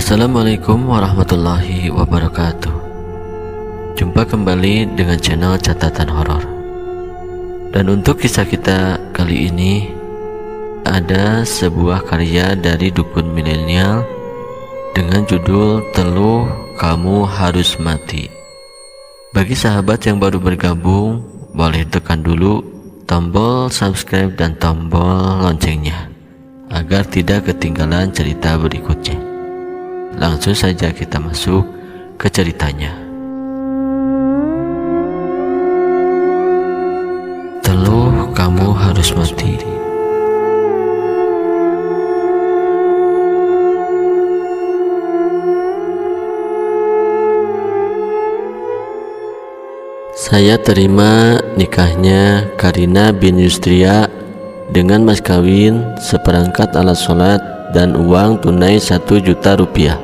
Assalamualaikum warahmatullahi wabarakatuh. Jumpa kembali dengan channel Catatan Horor. Dan untuk kisah kita kali ini ada sebuah karya dari dukun milenial dengan judul Teluh Kamu Harus Mati. Bagi sahabat yang baru bergabung, boleh tekan dulu tombol subscribe dan tombol loncengnya agar tidak ketinggalan cerita berikutnya. Langsung saja kita masuk ke ceritanya. Teluh Kamu Harus Mati. Saya terima nikahnya Karina bin Yusria dengan mas kawin, seperangkat alat sholat, dan uang tunai 1 juta rupiah.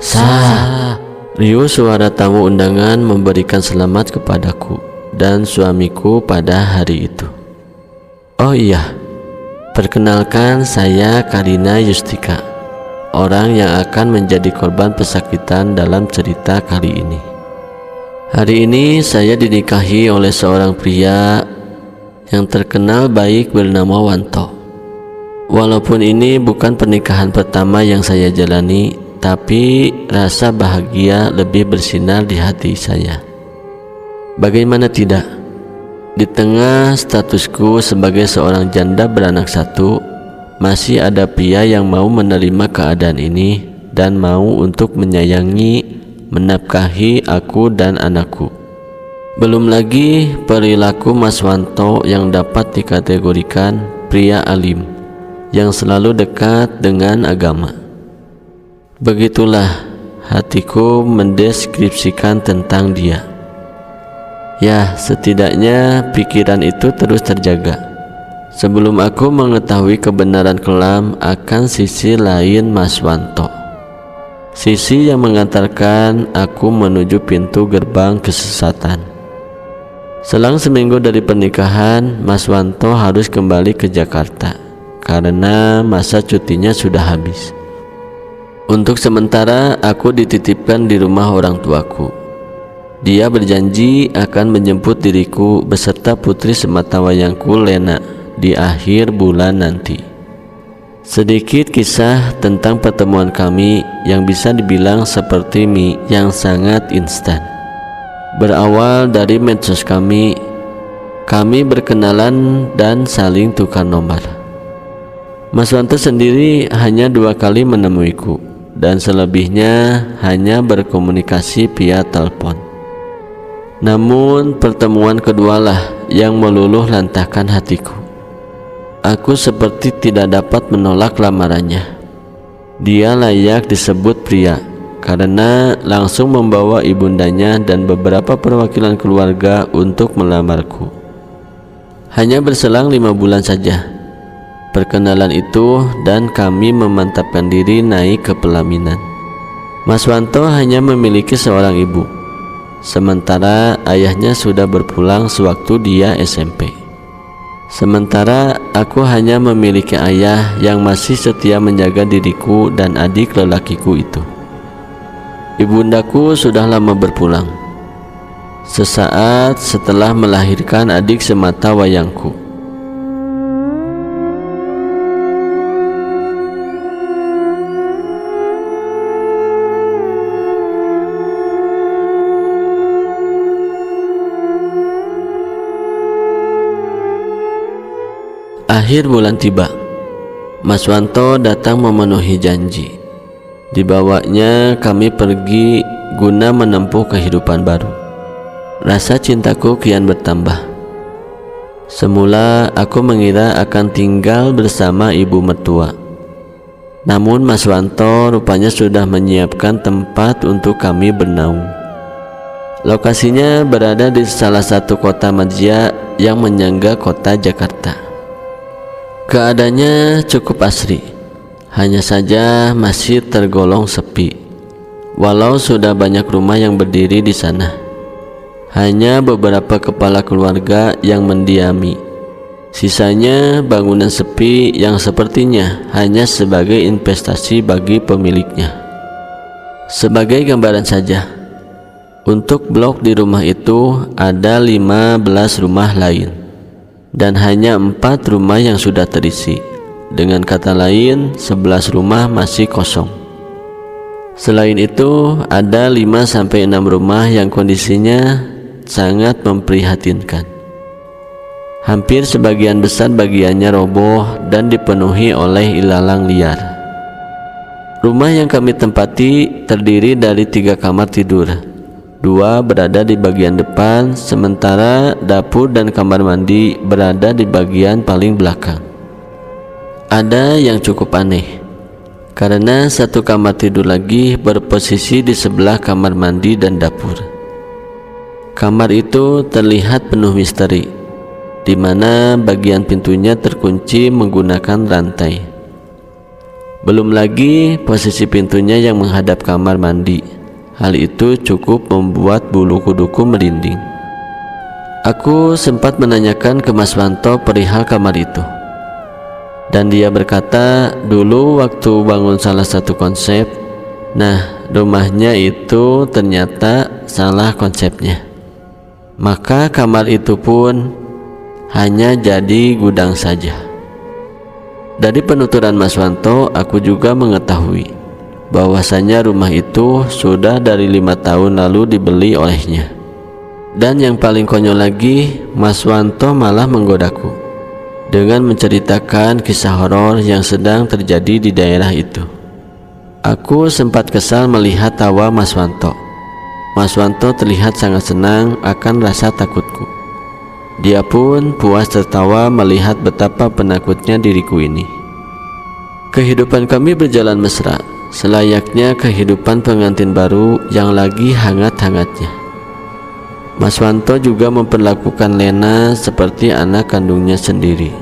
Sah! Riuh suara tamu undangan memberikan selamat kepadaku dan suamiku pada hari itu. Oh iya, perkenalkan, saya Karina Yustika, orang yang akan menjadi korban pesakitan dalam cerita kali ini. Hari ini saya dinikahi oleh seorang pria yang terkenal baik bernama Wanto. Walaupun ini bukan pernikahan pertama yang saya jalani, tapi rasa bahagia lebih bersinar di hati saya. Bagaimana tidak? Di tengah statusku sebagai seorang janda beranak 1, masih ada pria yang mau menerima keadaan ini dan mau untuk menyayangi, menafkahi aku dan anakku. Belum lagi perilaku Mas Wanto yang dapat dikategorikan pria alim yang selalu dekat dengan agama. Begitulah hatiku mendeskripsikan tentang dia. Ya, setidaknya pikiran itu terus terjaga sebelum aku mengetahui kebenaran kelam akan sisi lain Mas Wanto. Sisi yang mengantarkan aku menuju pintu gerbang kesesatan. Selang seminggu dari pernikahan, Mas Wanto harus kembali ke Jakarta karena masa cutinya sudah habis. Untuk sementara aku dititipkan di rumah orang tuaku. Dia berjanji akan menjemput diriku beserta putri sematawayangku Lena di akhir bulan nanti. Sedikit kisah tentang pertemuan kami yang bisa dibilang seperti mie yang sangat instan. Berawal dari medsos kami berkenalan dan saling tukar nomor. Mas Wanto sendiri hanya 2 kali menemuiku dan selebihnya hanya berkomunikasi via telepon. Namun pertemuan kedualah yang meluluh lantahkan hatiku. Aku seperti tidak dapat menolak lamarannya. Dia layak disebut pria karena langsung membawa ibundanya dan beberapa perwakilan keluarga untuk melamarku. Hanya berselang 5 bulan saja perkenalan itu dan kami memantapkan diri naik ke pelaminan. Mas Wanto hanya memiliki seorang ibu, sementara ayahnya sudah berpulang sewaktu dia SMP. Sementara aku hanya memiliki ayah yang masih setia menjaga diriku dan adik lelakiku itu. Ibundaku sudah lama berpulang, sesaat setelah melahirkan adik sematawayangku. Akhir bulan tiba, Mas Wanto datang memenuhi janji. Dibawanya kami pergi guna menempuh kehidupan baru. Rasa cintaku kian bertambah. Semula aku mengira akan tinggal bersama ibu mertua. Namun Mas Wanto rupanya sudah menyiapkan tempat untuk kami bernaung. Lokasinya berada di salah satu kota madya yang menyangga kota Jakarta. Keadaannya cukup asri, hanya saja masih tergolong sepi. Walau sudah banyak rumah yang berdiri di sana, hanya beberapa kepala keluarga yang mendiami. Sisanya bangunan sepi yang sepertinya hanya sebagai investasi bagi pemiliknya. Sebagai gambaran saja, untuk blok di rumah itu ada 15 rumah lain, dan hanya 4 rumah yang sudah terisi. Dengan kata lain, 11 rumah masih kosong. Selain itu, ada 5-6 rumah yang kondisinya sangat memprihatinkan. Hampir sebagian besar bagiannya roboh dan dipenuhi oleh ilalang liar. Rumah yang kami tempati terdiri dari 3 kamar tidur. 2 berada di bagian depan, sementara dapur dan kamar mandi berada di bagian paling belakang. Ada yang cukup aneh, karena 1 kamar tidur lagi berposisi di sebelah kamar mandi dan dapur. Kamar itu terlihat penuh misteri, di mana bagian pintunya terkunci menggunakan rantai. Belum lagi posisi pintunya yang menghadap kamar mandi. Hal itu cukup membuat bulu kuduku merinding. Aku sempat menanyakan ke Mas Wanto perihal kamar itu, dan dia berkata dulu waktu bangun salah satu konsep, rumahnya itu ternyata salah konsepnya. Maka kamar itu pun hanya jadi gudang saja. Dari penuturan Mas Wanto, aku juga mengetahui bahwasanya rumah itu sudah dari 5 tahun lalu dibeli olehnya. Dan yang paling konyol lagi, Mas Wanto malah menggodaku dengan menceritakan kisah horor yang sedang terjadi di daerah itu. Aku sempat kesal melihat tawa Mas Wanto. Mas Wanto terlihat sangat senang akan rasa takutku. Dia pun puas tertawa melihat betapa penakutnya diriku ini. Kehidupan kami berjalan mesra, selayaknya kehidupan pengantin baru yang lagi hangat-hangatnya. Mas Wanto juga memperlakukan Lena seperti anak kandungnya sendiri.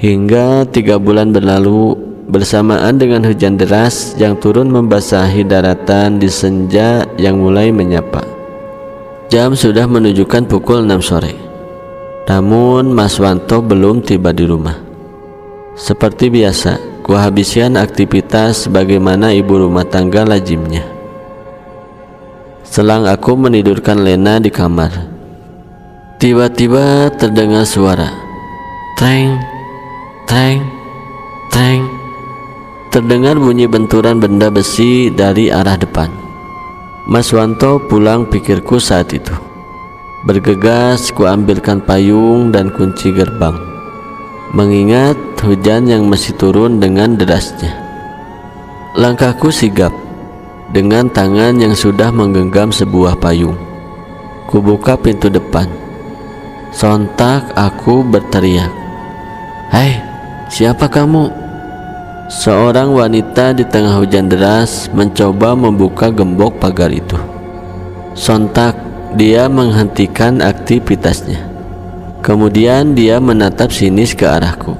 Hingga 3 bulan berlalu, bersamaan dengan hujan deras yang turun membasahi daratan di senja yang mulai menyapa. Jam sudah menunjukkan pukul 6 sore. Namun Mas Wanto belum tiba di rumah. Seperti biasa, kuhabiskan aktivitas sebagaimana ibu rumah tangga lazimnya. Selang aku menidurkan Lena di kamar, tiba-tiba terdengar suara treng, treng, treng. Terdengar bunyi benturan benda besi dari arah depan. Mas Wanto pulang, pikirku saat itu. Bergegas kuambilkan payung dan kunci gerbang, mengingat hujan yang masih turun dengan derasnya. Langkahku sigap. Dengan tangan yang sudah menggenggam sebuah payung, kubuka pintu depan. Sontak aku berteriak, "Hei, siapa kamu?" Seorang wanita di tengah hujan deras mencoba membuka gembok pagar itu. Sontak dia menghentikan aktivitasnya. Kemudian dia menatap sinis ke arahku.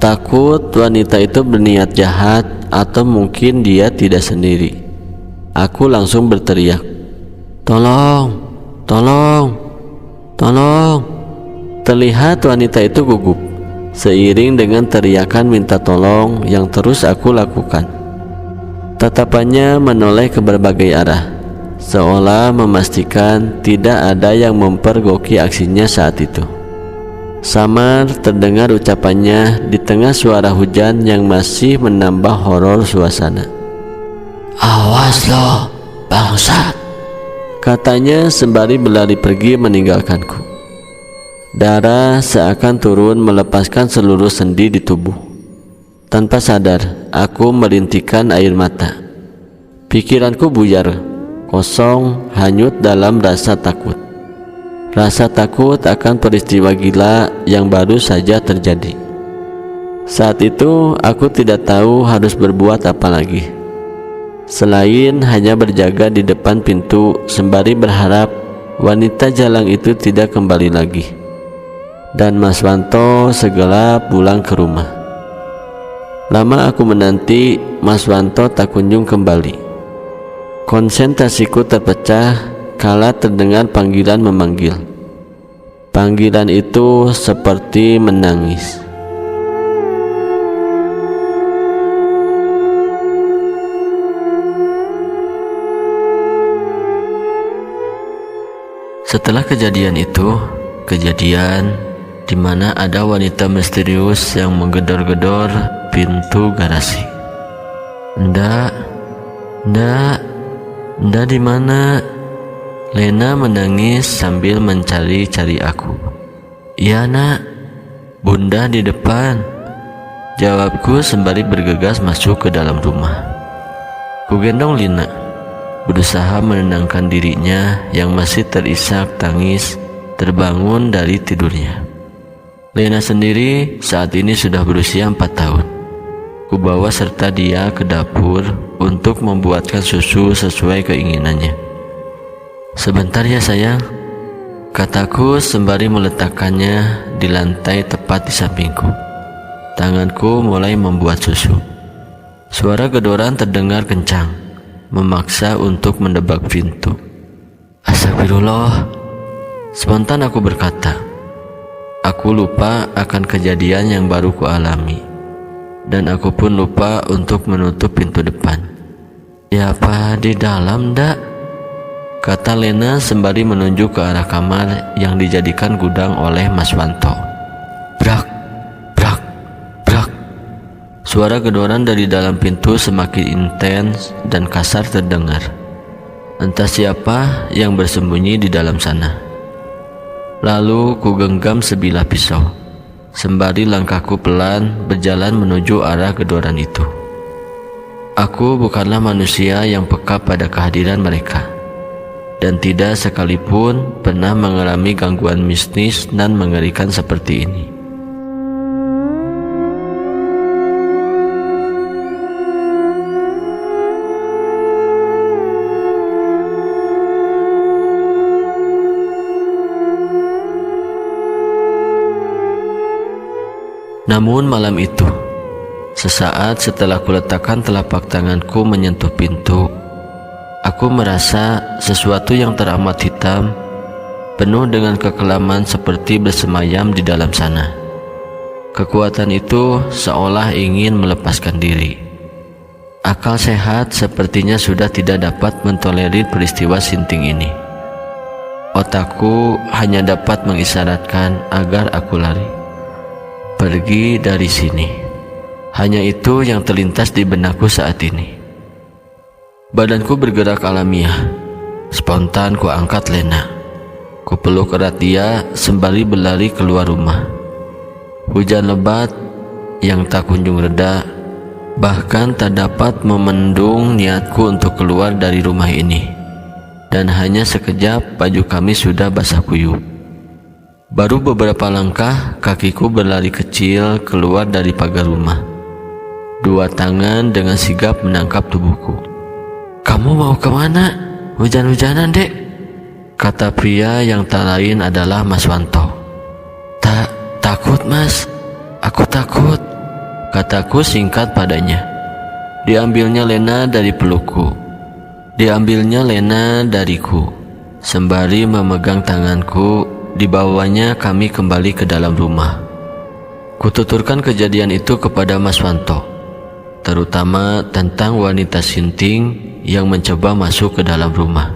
Takut wanita itu berniat jahat atau mungkin dia tidak sendiri. Aku langsung berteriak, "Tolong, tolong, tolong." Terlihat wanita itu gugup seiring dengan teriakan minta tolong yang terus aku lakukan. Tatapannya menoleh ke berbagai arah, seolah memastikan tidak ada yang mempergoki aksinya saat itu. Samar terdengar ucapannya di tengah suara hujan yang masih menambah horor suasana. "Awas lo, bangsat," katanya sembari berlari pergi meninggalkanku. Darah seakan turun melepaskan seluruh sendi di tubuh. Tanpa sadar, aku merintikkan air mata. Pikiranku buyar, kosong, hanyut dalam rasa takut. Rasa takut akan peristiwa gila yang baru saja terjadi. Saat itu, aku tidak tahu harus berbuat apa lagi, selain hanya berjaga di depan pintu sembari berharap wanita jalang itu tidak kembali lagi dan Mas Wanto segera pulang ke rumah. Lama aku menanti, Mas Wanto tak kunjung kembali. Konsentrasiku terpecah kala terdengar panggilan memanggil. Panggilan itu seperti menangis. Setelah kejadian itu, kejadian di mana ada wanita misterius yang menggedor-gedor pintu garasi. Ndak di mana? Lena menangis sambil mencari-cari aku. Iya nak, bunda di depan, jawabku sembari bergegas masuk ke dalam rumah. Ku gendong Lina, berusaha menenangkan dirinya yang masih terisak tangis terbangun dari tidurnya. Lena sendiri saat ini sudah berusia 4 tahun. Ku bawa serta dia ke dapur untuk membuatkan susu sesuai keinginannya. Sebentar ya sayang, kataku sembari meletakkannya di lantai tepat di sampingku. Tanganku mulai membuat susu. Suara gedoran terdengar kencang, memaksa untuk mendebak pintu. Astagfirullah, spontan aku berkata. Aku lupa akan kejadian yang baru kualami, dan aku pun lupa untuk menutup pintu depan. Ya apa di dalam ndak? Kata Lena sembari menunjuk ke arah kamar yang dijadikan gudang oleh Mas Wanto. Brak, brak, brak. Suara gedoran dari dalam pintu semakin intens dan kasar terdengar. Entah siapa yang bersembunyi di dalam sana. Lalu ku genggam sebilah pisau, sembari langkahku pelan berjalan menuju arah gedoran itu. Aku bukanlah manusia yang peka pada kehadiran mereka, dan tidak sekalipun pernah mengalami gangguan mistis dan mengerikan seperti ini. Namun malam itu, sesaat setelah kuletakkan telapak tanganku menyentuh pintu, aku merasa sesuatu yang teramat hitam, penuh dengan kekelaman seperti bersemayam di dalam sana. Kekuatan itu seolah ingin melepaskan diri. Akal sehat sepertinya sudah tidak dapat mentolerir peristiwa sinting ini. Otakku hanya dapat mengisyaratkan agar aku lari. Pergi dari sini. Hanya itu yang terlintas di benakku saat ini. Badanku bergerak alamiah. Spontan ku angkat Lena. Ku peluk erat dia sembari berlari keluar rumah. Hujan lebat yang tak kunjung reda bahkan tak dapat memendung niatku untuk keluar dari rumah ini. Dan hanya sekejap baju kami sudah basah kuyup. Baru beberapa langkah kakiku berlari kecil keluar dari pagar rumah. Dua tangan dengan sigap menangkap tubuhku. Kamu mau kemana? Hujan-hujanan dek, kata pria yang tak lain adalah Mas Wanto. Takut mas, aku takut, kataku singkat padanya. Diambilnya Lena dari pelukku. Diambilnya Lena dariku. Sembari memegang tanganku, dibawanya kami kembali ke dalam rumah. Kututurkan kejadian itu kepada Mas Wanto, terutama tentang wanita sinting yang mencoba masuk ke dalam rumah.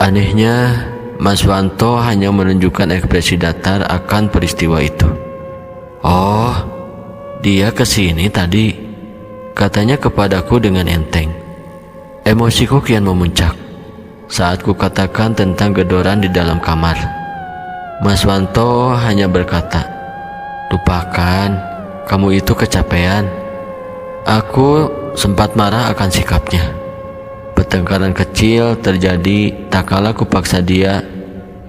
Anehnya, Mas Wanto hanya menunjukkan ekspresi datar akan peristiwa itu. Oh, dia kesini tadi, katanya kepadaku dengan enteng. Emosiku kian memuncak saat ku katakan tentang gedoran di dalam kamar. Mas Wanto hanya berkata, lupakan, kamu itu kecapean. Aku sempat marah akan sikapnya. Pertengkaran kecil terjadi tak kala kupaksa dia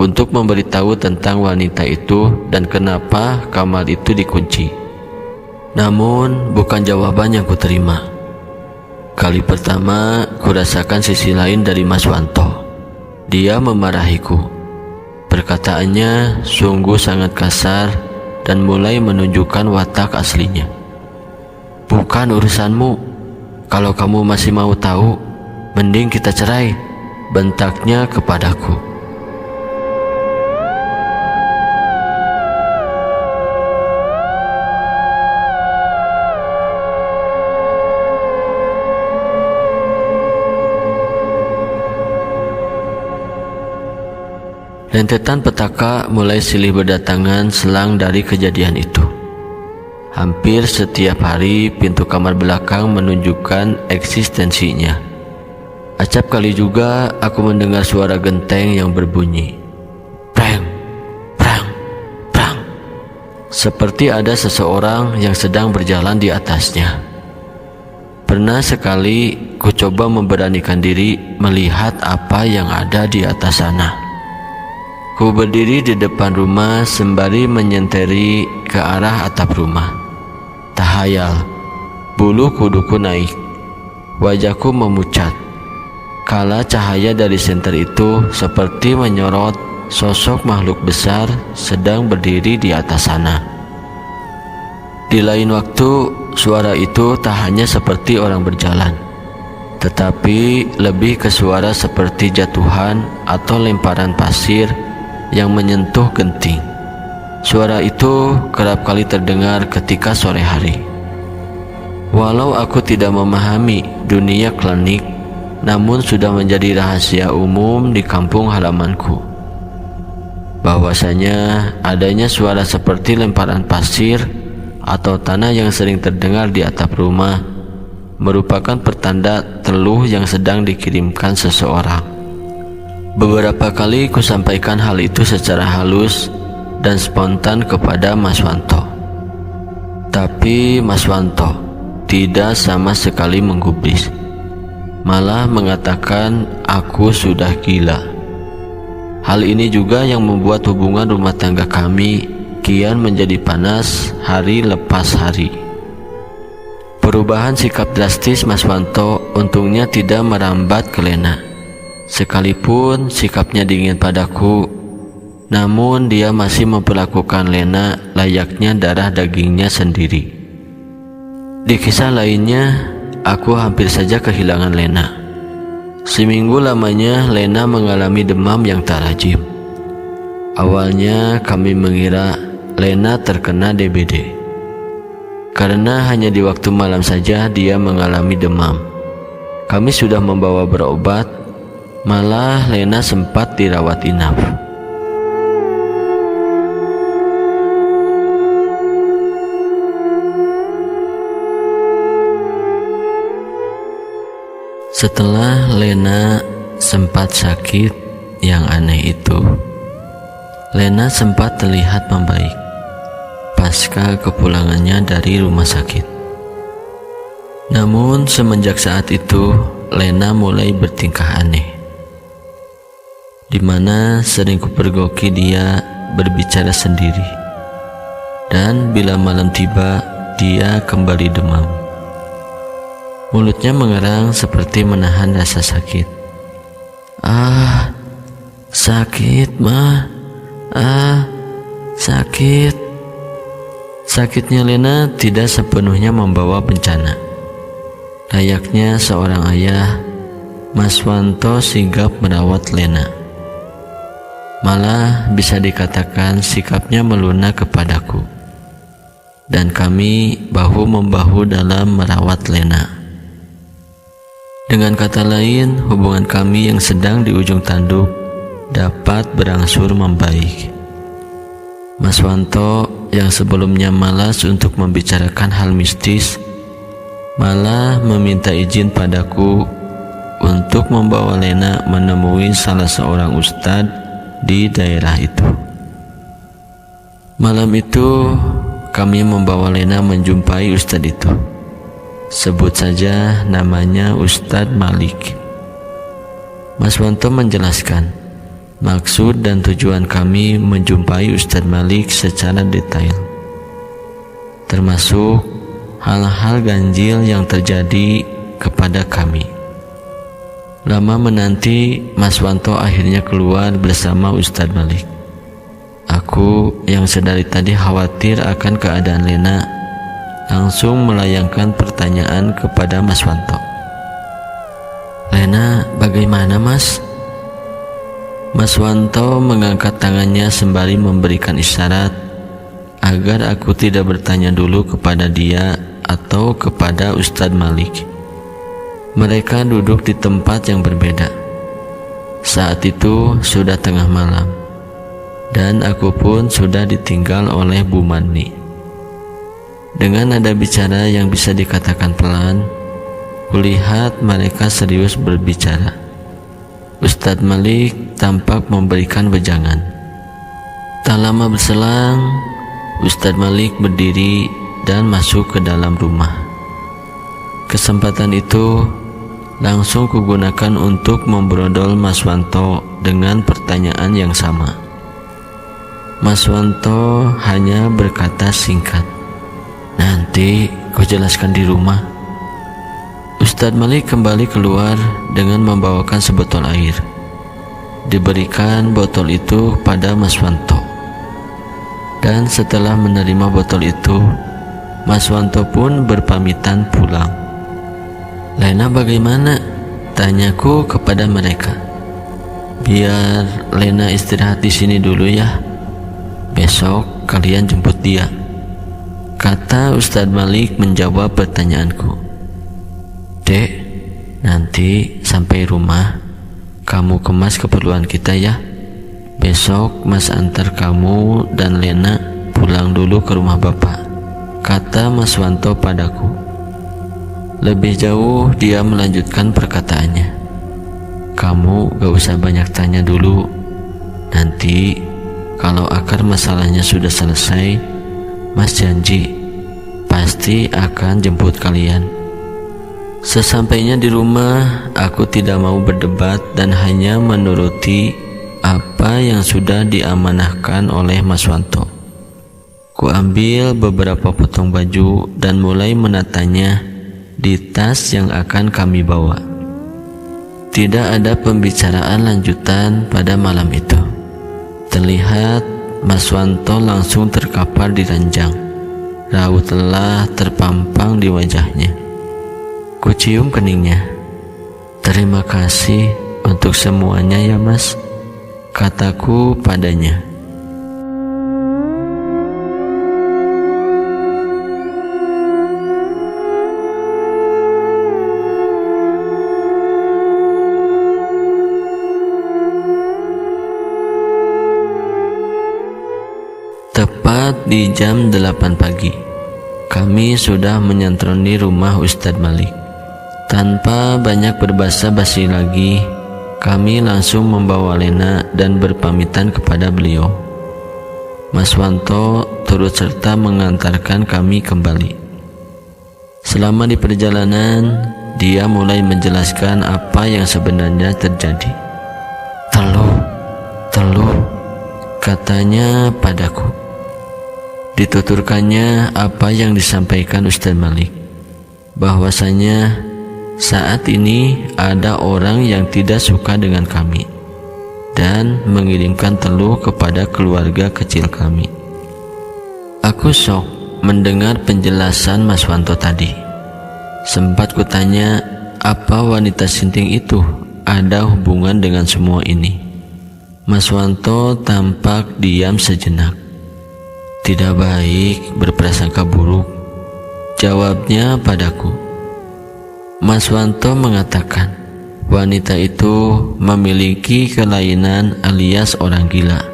untuk memberitahu tentang wanita itu dan kenapa kamar itu dikunci. Namun bukan jawaban yang kuterima. Kali pertama kurasakan sisi lain dari Mas Wanto. Dia memarahiku. Perkataannya sungguh sangat kasar dan mulai menunjukkan watak aslinya. Bukan urusanmu. Kalau kamu masih mau tahu, Mending kita cerai, bentaknya kepadaku. Rentetan petaka mulai silih berdatangan selang dari kejadian itu. Hampir setiap hari pintu kamar belakang menunjukkan eksistensinya. Acap kali juga aku mendengar suara genteng yang berbunyi prang, prang, prang, seperti ada seseorang yang sedang berjalan di atasnya. Pernah sekali ku coba memberanikan diri melihat apa yang ada di atas sana. Ku berdiri di depan rumah sembari menyenteri ke arah atap rumah. Tahayal, bulu kuduku naik, wajahku memucat. Kala cahaya dari senter itu seperti menyorot sosok makhluk besar sedang berdiri di atas sana. Di lain waktu, suara itu tak hanya seperti orang berjalan, tetapi lebih ke suara seperti jatuhan atau lemparan pasir yang menyentuh genting. Suara itu kerap kali terdengar ketika sore hari. Walau aku tidak memahami dunia klinik, namun sudah menjadi rahasia umum di kampung halamanku bahwasanya adanya suara seperti lemparan pasir atau tanah yang sering terdengar di atap rumah merupakan pertanda teluh yang sedang dikirimkan seseorang. Beberapa kali ku sampaikan hal itu secara halus dan spontan kepada Mas Wanto. Tapi Mas Wanto tidak sama sekali menggubris, malah mengatakan aku sudah gila. Hal ini juga yang membuat hubungan rumah tangga kami kian menjadi panas hari lepas hari. Perubahan sikap drastis Mas Wanto untungnya tidak merambat ke Lena. Sekalipun sikapnya dingin padaku, namun dia masih memperlakukan Lena layaknya darah dagingnya sendiri. Di kisah lainnya, aku hampir saja kehilangan Lena. Seminggu lamanya Lena mengalami demam yang tak lazim. Awalnya kami mengira Lena terkena DBD, karena hanya di waktu malam saja dia mengalami demam. Kami sudah membawa berobat, malah Lena sempat dirawat inap. Setelah Lena sempat sakit yang aneh itu, Lena sempat terlihat membaik pasca kepulangannya dari rumah sakit. Namun semenjak saat itu Lena mulai bertingkah aneh, di mana sering kupergoki dia berbicara sendiri, dan bila malam tiba dia kembali demam. Mulutnya mengerang seperti menahan rasa sakit. Ah, sakit mah, sakit. Sakitnya Lena tidak sepenuhnya membawa bencana. Layaknya seorang ayah, Mas Wanto sigap merawat Lena. Malah bisa dikatakan sikapnya melunak kepadaku, dan kami bahu-membahu dalam merawat Lena. Dengan kata lain, hubungan kami yang sedang di ujung tanduk dapat berangsur membaik. Mas Wanto yang sebelumnya malas untuk membicarakan hal mistis, malah meminta izin padaku untuk membawa Lena menemui salah seorang ustadz di daerah itu. Malam itu kami membawa Lena menjumpai ustadz itu. Sebut saja namanya Ustadz Malik. Mas Wanto menjelaskan maksud dan tujuan kami menjumpai Ustadz Malik secara detail, termasuk hal-hal ganjil yang terjadi kepada kami. Lama menanti, Mas Wanto akhirnya keluar bersama Ustadz Malik. Aku yang sedari tadi khawatir akan keadaan Lena langsung melayangkan pertanyaan kepada Mas Wanto. "Lena, bagaimana Mas?" Mas Wanto mengangkat tangannya sembari memberikan isyarat agar aku tidak bertanya dulu kepada dia atau kepada Ustadz Malik. Mereka duduk di tempat yang berbeda. Saat itu sudah tengah malam, dan aku pun sudah ditinggal oleh Bu Mani. Dengan nada bicara yang bisa dikatakan pelan, kulihat mereka serius berbicara. Ustadz Malik tampak memberikan wejangan. Tak lama berselang, Ustadz Malik berdiri dan masuk ke dalam rumah. Kesempatan itu langsung kugunakan untuk membrodol Mas Wanto dengan pertanyaan yang sama. Mas Wanto hanya berkata singkat, "Nanti kau jelaskan di rumah." Ustadz Malik kembali keluar dengan membawakan sebotol air. Diberikan botol itu pada Mas Wanto. Dan setelah menerima botol itu, Mas Wanto pun berpamitan pulang. "Lena bagaimana?" tanyaku kepada mereka. "Biar Lena istirahat di sini dulu ya. Besok kalian jemput dia," kata Ustadz Malik menjawab pertanyaanku. "Dek, nanti sampai rumah kamu kemas keperluan kita ya. Besok Mas antar kamu dan Lena pulang dulu ke rumah Bapak," kata Mas Wanto padaku. Lebih jauh dia melanjutkan perkataannya. "Kamu gak usah banyak tanya dulu. Nanti kalau akar masalahnya sudah selesai, Mas janji pasti akan jemput kalian." Sesampainya di rumah, aku tidak mau berdebat dan hanya menuruti apa yang sudah diamanahkan oleh Mas Wanto. Ku ambil beberapa potong baju dan mulai menatanya di tas yang akan kami bawa. Tidak ada pembicaraan lanjutan pada malam itu. Terlihat Mas Wanto langsung terkapar di ranjang. Raut lelah terpampang di wajahnya. Kucium keningnya. "Terima kasih untuk semuanya ya Mas," kataku padanya. Tepat di jam 8 pagi, kami sudah menyantroni rumah Ustadz Malik. Tanpa banyak berbasa-basi lagi, kami langsung membawa Lena dan berpamitan kepada beliau. Mas Wanto turut serta mengantarkan kami kembali. Selama di perjalanan, dia mulai menjelaskan apa yang sebenarnya terjadi. Teluh, katanya padaku. Dituturkannya apa yang disampaikan Ustadz Malik, bahwasanya saat ini ada orang yang tidak suka dengan kami dan mengirimkan teluh kepada keluarga kecil kami. Aku shock mendengar penjelasan Mas Wanto tadi. Sempat kutanya, apa wanita sinting itu ada hubungan dengan semua ini? Mas Wanto tampak diam sejenak. "Tidak baik berprasangka buruk," jawabnya padaku. Mas Wanto mengatakan wanita itu memiliki kelainan alias orang gila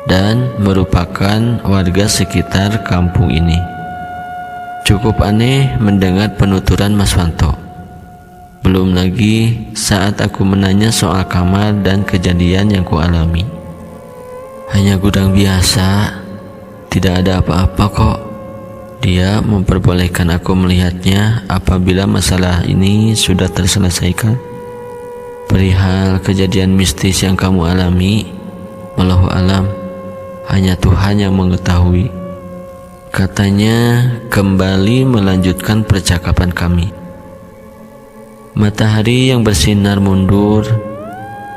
dan merupakan warga sekitar kampung ini. Cukup aneh mendengar penuturan Mas Wanto. Belum lagi saat aku menanya soal kamar dan kejadian yang kualami. "Hanya gudang biasa, tidak ada apa-apa kok. Dia memperbolehkan aku melihatnya apabila masalah ini sudah terselesaikan. Perihal kejadian mistis yang kamu alami, wallahu alam, hanya Tuhan yang mengetahui," katanya kembali melanjutkan percakapan kami. Matahari yang bersinar mundur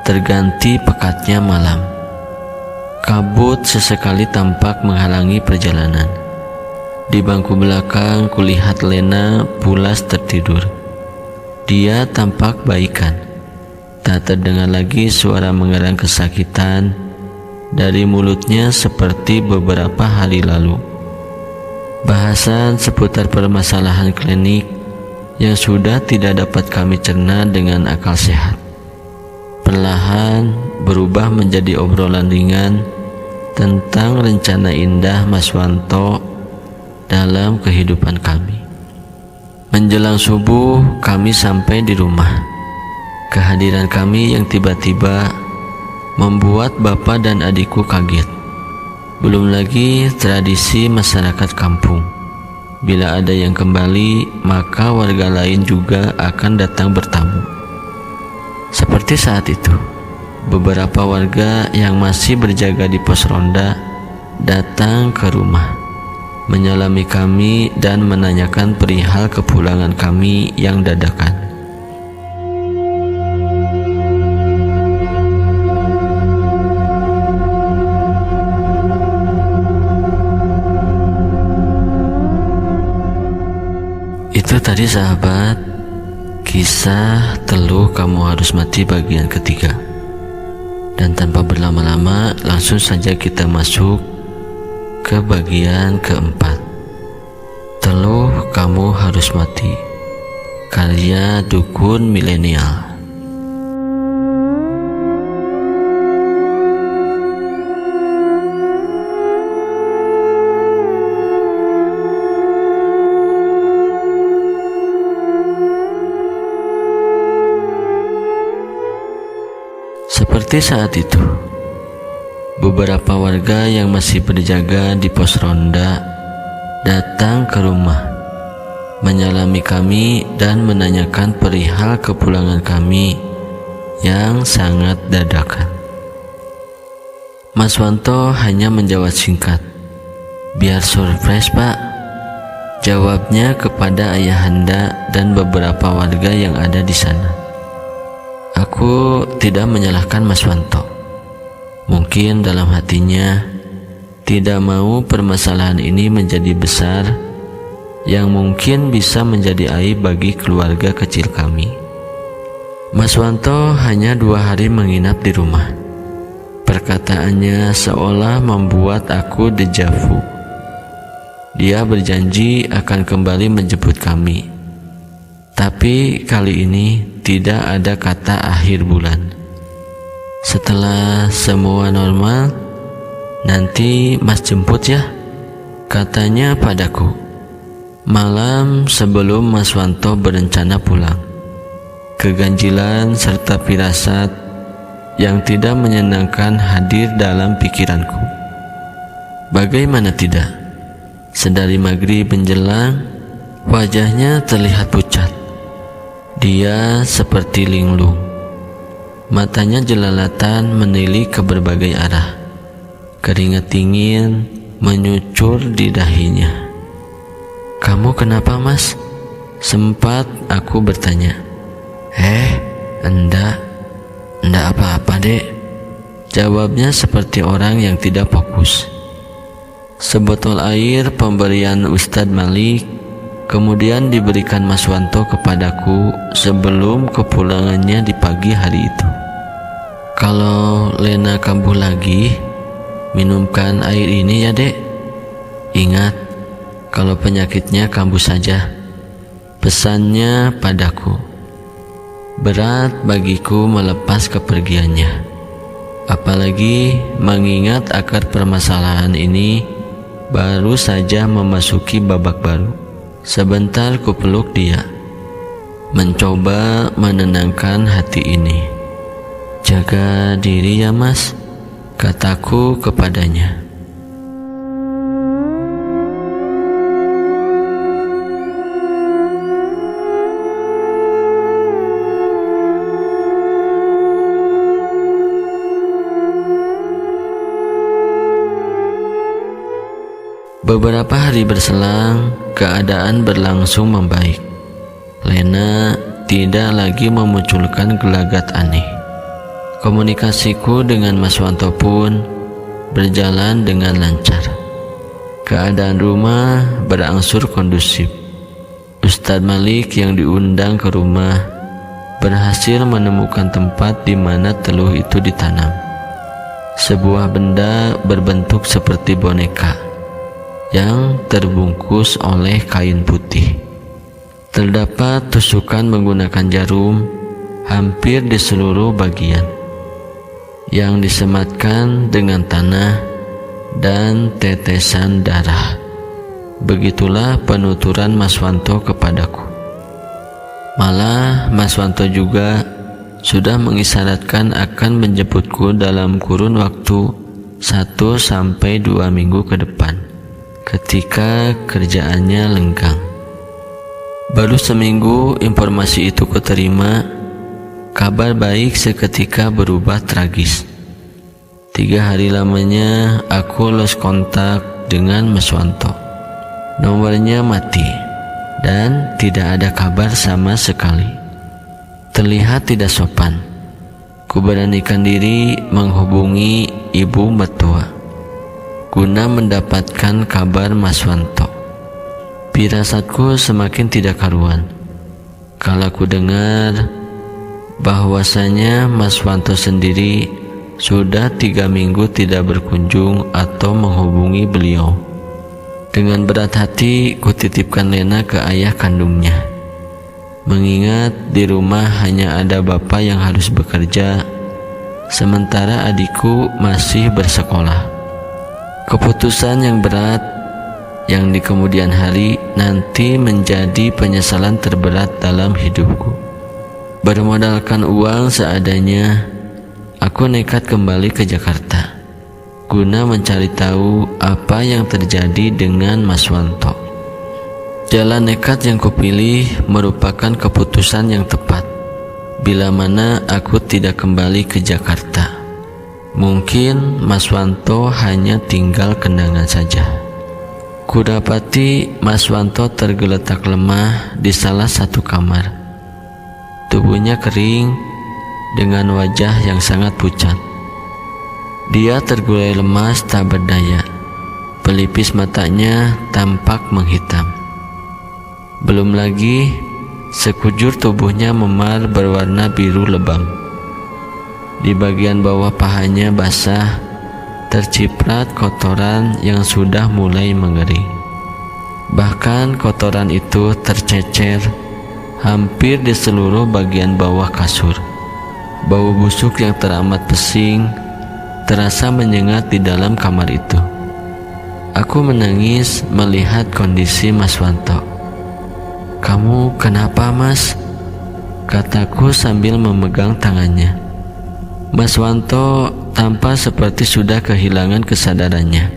terganti pekatnya malam. Kabut sesekali tampak menghalangi perjalanan. Di bangku belakang kulihat Lena pulas tertidur. Dia tampak baikan. Tak terdengar lagi suara mengerang kesakitan dari mulutnya seperti beberapa hari lalu. Bahasan seputar permasalahan klinik yang sudah tidak dapat kami cerna dengan akal sehat perlahan berubah menjadi obrolan ringan tentang rencana indah Mas Wanto dalam kehidupan kami. Menjelang subuh kami sampai di rumah. Kehadiran kami yang tiba-tiba membuat bapak dan adikku kaget. Belum lagi tradisi masyarakat kampung. Bila ada yang kembali, maka warga lain juga akan datang bertamu. Seperti saat itu, beberapa warga yang masih berjaga di pos ronda datang ke rumah, menyalami kami dan menanyakan perihal kepulangan kami yang dadakan. Itu tadi sahabat, kisah Teluh Kamu Harus Mati bagian ketiga. Dan tanpa berlama-lama langsung saja kita masuk ke bagian keempat. Teluh Kamu Harus Mati, karya dukun milenial. Seperti saat itu, beberapa warga yang masih berjaga di pos ronda datang ke rumah, menyalami kami dan menanyakan perihal kepulangan kami yang sangat dadakan. Mas Wanto hanya menjawab singkat, "Biar surprise Pak," jawabnya kepada ayahanda dan beberapa warga yang ada di sana. Aku tidak menyalahkan Mas Wanto. Mungkin dalam hatinya tidak mau permasalahan ini menjadi besar yang mungkin bisa menjadi aib bagi keluarga kecil kami. Mas Wanto hanya 2 hari menginap di rumah. Perkataannya seolah membuat aku dejavu. Dia berjanji akan kembali menjemput kami. Tapi kali ini tidak ada kata akhir bulan. Setelah semua normal, nanti Mas jemput ya, katanya padaku. Malam sebelum Mas Wanto berencana pulang, keganjilan serta firasat yang tidak menyenangkan hadir dalam pikiranku. Bagaimana tidak, sedari maghrib menjelang, wajahnya terlihat pucat. Dia seperti linglung. Matanya jelalatan menilik ke berbagai arah. Keringat dingin menyucur di dahinya. "Kamu kenapa Mas?" sempat aku bertanya. Enggak apa-apa dek," jawabnya seperti orang yang tidak fokus. Sebotol air pemberian Ustadz Malik kemudian diberikan Mas Wanto kepadaku sebelum kepulangannya di pagi hari itu. "Kalau Lena kambuh lagi, minumkan air ini ya dek. Ingat, kalau penyakitnya kambuh saja," pesannya padaku. Berat bagiku melepas kepergiannya, apalagi mengingat akar permasalahan ini baru saja memasuki babak baru. Sebentar ku peluk dia, mencoba menenangkan hati ini. "Jaga diri ya Mas," kataku kepadanya. Beberapa hari berselang, keadaan berlangsung membaik. Lena tidak lagi memunculkan gelagat aneh. Komunikasiku dengan Mas Wanto pun berjalan dengan lancar. Keadaan rumah berangsur kondusif. Ustadz Malik yang diundang ke rumah berhasil menemukan tempat di mana teluh itu ditanam. Sebuah benda berbentuk seperti boneka yang terbungkus oleh kain putih. Terdapat tusukan menggunakan jarum hampir di seluruh bagian, yang disematkan dengan tanah dan tetesan darah. Begitulah penuturan Mas Wanto kepadaku. Malah Mas Wanto juga sudah mengisyaratkan akan menjemputku dalam kurun waktu 1-2 minggu ke depan, ketika kerjaannya lenggang. Baru seminggu informasi itu kuterima, kabar baik seketika berubah tragis. 3 hari lamanya aku lost kontak dengan Mas Wanto. Nomornya mati dan tidak ada kabar sama sekali. Terlihat tidak sopan. Kuberanikan diri menghubungi ibu mertua guna mendapatkan kabar Mas Wanto. Firasatku semakin tidak karuan kala ku dengar bahwasanya Mas Wanto sendiri sudah 3 minggu tidak berkunjung atau menghubungi beliau. Dengan berat hati kutitipkan Lena ke ayah kandungnya, mengingat di rumah hanya ada bapak yang harus bekerja, sementara adikku masih bersekolah. Keputusan yang berat yang di kemudian hari nanti menjadi penyesalan terberat dalam hidupku. Bermodalkan uang seadanya, aku nekat kembali ke Jakarta guna mencari tahu apa yang terjadi dengan Mas Wanto. Jalan nekat yang kupilih merupakan keputusan yang tepat. Bila mana aku tidak kembali ke Jakarta, mungkin Mas Wanto hanya tinggal kenangan saja. Kudapati Mas Wanto tergeletak lemah di salah satu kamar. Tubuhnya kering dengan wajah yang sangat pucat. Dia tergulai lemas tak berdaya. Pelipis matanya tampak menghitam. Belum lagi sekujur tubuhnya memar berwarna biru lebam. Di bagian bawah pahanya basah, terciprat kotoran yang sudah mulai mengering. Bahkan kotoran itu tercecer hampir di seluruh bagian bawah kasur. Bau busuk yang teramat pesing terasa menyengat di dalam kamar itu. Aku menangis melihat kondisi Mas Wanto. "Kamu kenapa, Mas?" kataku sambil memegang tangannya. Mas Wanto tampak seperti sudah kehilangan kesadarannya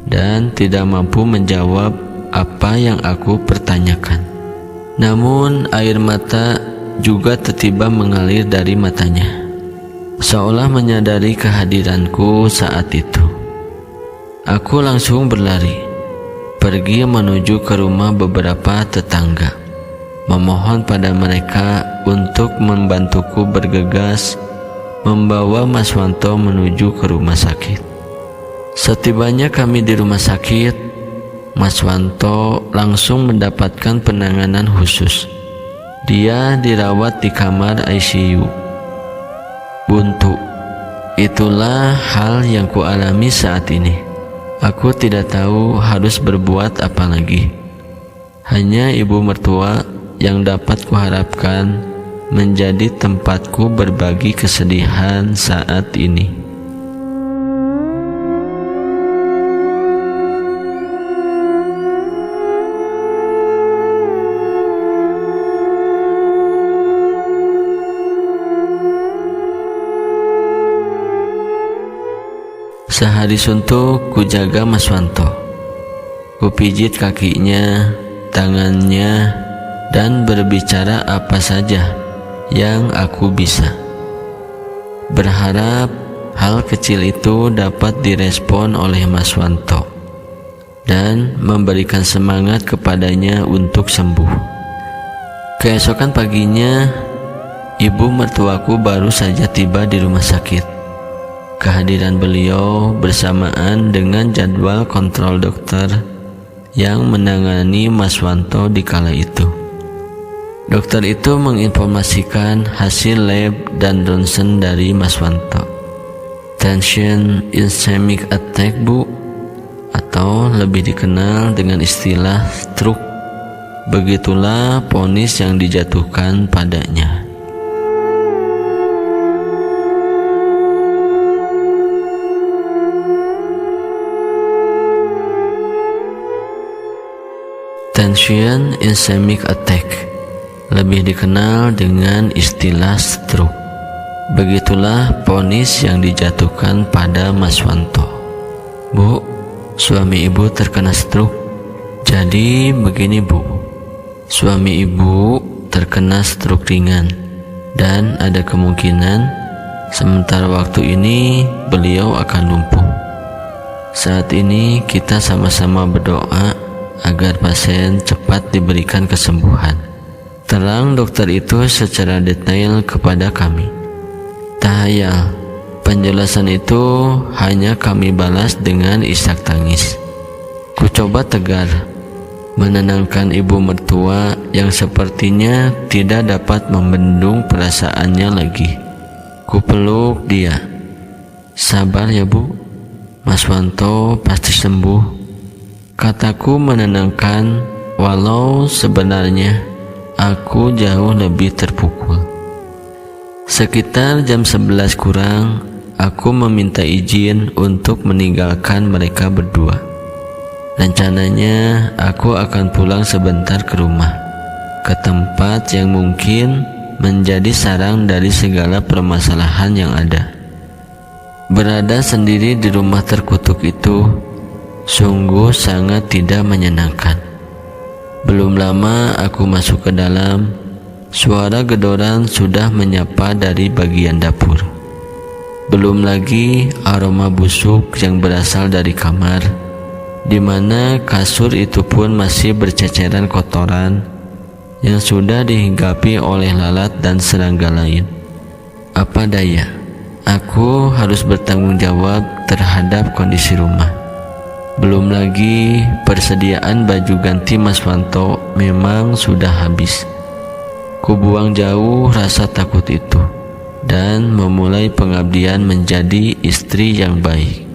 dan tidak mampu menjawab apa yang aku pertanyakan. Namun air mata juga tiba-tiba mengalir dari matanya, seolah menyadari kehadiranku saat itu. Aku langsung berlari, pergi menuju ke rumah beberapa tetangga, memohon pada mereka untuk membantuku bergegas membawa Mas Wanto menuju ke rumah sakit. Setibanya kami di rumah sakit, Mas Wanto langsung mendapatkan penanganan khusus. Dia dirawat di kamar ICU. Buntu, itulah hal yang kualami saat ini. Aku tidak tahu harus berbuat apa lagi. Hanya ibu mertua yang dapat kuharapkan menjadi tempatku berbagi kesedihan saat ini. Sehari suntuk kujaga Mas Wanto. Kupijit kakinya, tangannya, dan berbicara apa saja yang aku bisa. Berharap hal kecil itu dapat direspon oleh Mas Wanto dan memberikan semangat kepadanya untuk sembuh. Keesokan paginya, ibu mertuaku baru saja tiba di rumah sakit. Kehadiran beliau bersamaan dengan jadwal kontrol dokter yang menangani Mas Wanto di kala itu. Dokter itu menginformasikan hasil lab dan ronsen dari Mas Wanto. Tension ischemic attack, Bu, atau lebih dikenal dengan istilah stroke. Begitulah vonis yang dijatuhkan padanya. Tension ischemic attack, lebih dikenal dengan istilah stroke. Begitulah vonis yang dijatuhkan pada Mas Wanto. Bu, suami ibu terkena stroke. Jadi begini, Bu, suami ibu terkena stroke ringan dan ada kemungkinan sementara waktu ini beliau akan lumpuh. Saat ini kita sama-sama berdoa agar pasien cepat diberikan kesembuhan. Terang dokter itu secara detail kepada kami. Tahayal, penjelasan itu hanya kami balas dengan isak tangis. Ku coba tegar, menenangkan ibu mertua yang sepertinya tidak dapat membendung perasaannya lagi. Ku peluk dia. Sabar ya, Bu, Mas Wanto pasti sembuh, kataku menenangkan, walau sebenarnya aku jauh lebih terpukul. Sekitar jam 11 kurang, aku meminta izin untuk meninggalkan mereka berdua. Rencananya aku akan pulang sebentar ke rumah, ke tempat yang mungkin menjadi sarang dari segala permasalahan yang ada. Berada sendiri di rumah terkutuk itu sungguh sangat tidak menyenangkan. Belum lama aku masuk ke dalam, suara gedoran sudah menyapa dari bagian dapur. Belum lagi aroma busuk yang berasal dari kamar, di mana kasur itu pun masih berceceran kotoran yang sudah dihinggapi oleh lalat dan serangga lain. Apa daya, aku harus bertanggung jawab terhadap kondisi rumah. Belum lagi persediaan baju ganti Mas Wanto memang sudah habis. Ku buang jauh rasa takut itu dan memulai pengabdian menjadi istri yang baik.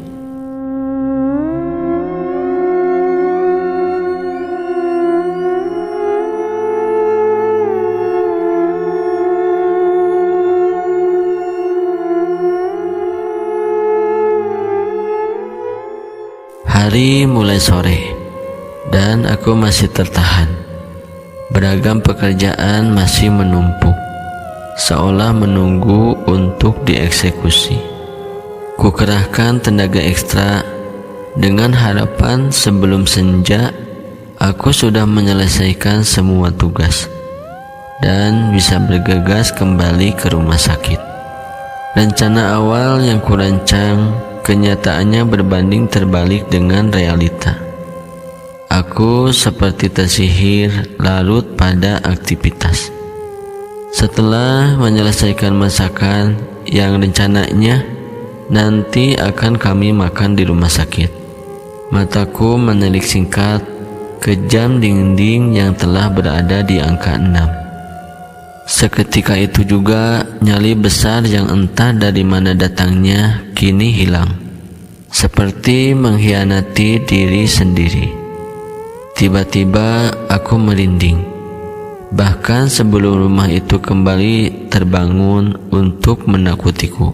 Hari mulai sore dan aku masih tertahan. Beragam pekerjaan masih menumpuk, seolah menunggu untuk dieksekusi. Kukerahkan tenaga ekstra dengan harapan sebelum senja aku sudah menyelesaikan semua tugas dan bisa bergegas kembali ke rumah sakit. Rencana awal yang kurancang kenyataannya berbanding terbalik dengan realita. Aku seperti tersihir larut pada aktivitas. Setelah menyelesaikan masakan yang rencananya nanti akan kami makan di rumah sakit, mataku menilik singkat ke jam dinding yang telah berada di angka 6. Seketika itu juga nyali besar yang entah dari mana datangnya kini hilang, seperti mengkhianati diri sendiri. Tiba-tiba aku merinding, bahkan sebelum rumah itu kembali terbangun untuk menakutiku.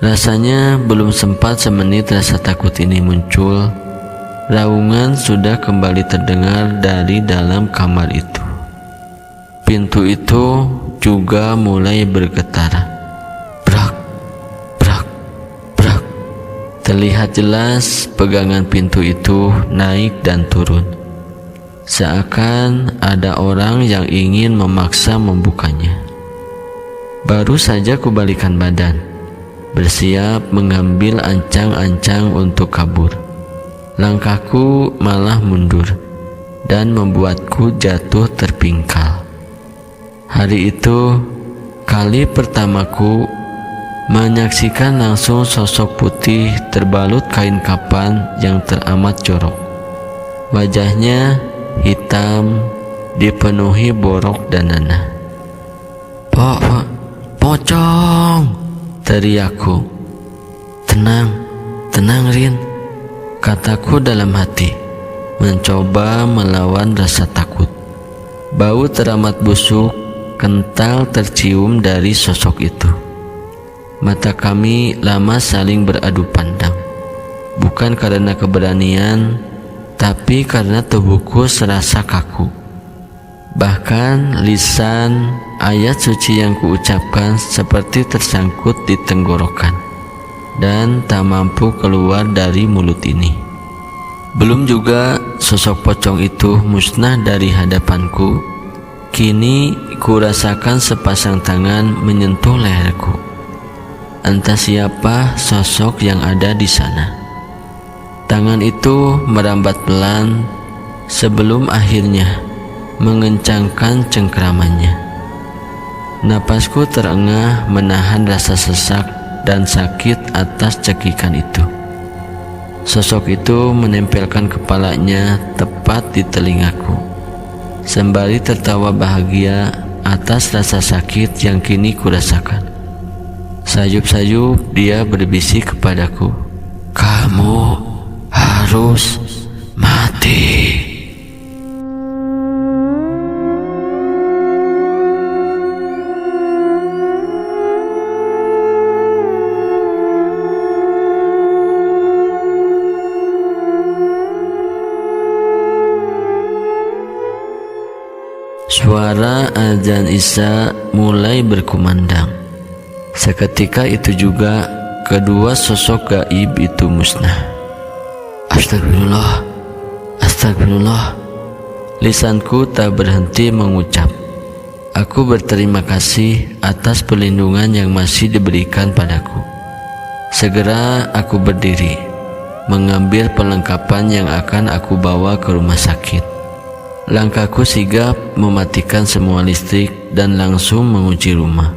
Rasanya belum sempat semenit rasa takut ini muncul, raungan sudah kembali terdengar dari dalam kamar itu. Pintu itu juga mulai bergetar. Brak, brak, brak. Terlihat jelas pegangan pintu itu naik dan turun, seakan ada orang yang ingin memaksa membukanya. Baru saja kubalikan badan, bersiap mengambil ancang-ancang untuk kabur. Langkahku malah mundur dan membuatku jatuh terpingkal. Hari itu kali pertamaku menyaksikan langsung sosok putih terbalut kain kafan yang teramat jorok. Wajahnya hitam, dipenuhi borok dan nanah. Pocong, teriakku. Tenang Rin, kataku dalam hati, mencoba melawan rasa takut. Bau teramat busuk kental tercium dari sosok itu. Mata kami lama saling beradu pandang, bukan karena keberanian, tapi karena tubuhku serasa kaku. Bahkan lisan ayat suci yang kuucapkan seperti tersangkut di tenggorokan dan tak mampu keluar dari mulut ini. Belum juga sosok pocong itu musnah dari hadapanku, kini kurasakan sepasang tangan menyentuh leherku. Entah siapa sosok yang ada di sana. Tangan itu merambat pelan sebelum akhirnya mengencangkan cengkramannya. Napasku terengah menahan rasa sesak dan sakit atas cekikan itu. Sosok itu menempelkan kepalanya tepat di telingaku, sembari tertawa bahagia atas rasa sakit yang kini kurasakan. Sayup-sayup dia berbisik kepadaku, "Kamu harus mati." Suara azan Isya mulai berkumandang. Seketika itu juga kedua sosok gaib itu musnah. Astagfirullah, astagfirullah. Lisanku tak berhenti mengucap. Aku berterima kasih atas perlindungan yang masih diberikan padaku. Segera aku berdiri, mengambil perlengkapan yang akan aku bawa ke rumah sakit. Langkahku sigap mematikan semua listrik dan langsung mengunci rumah.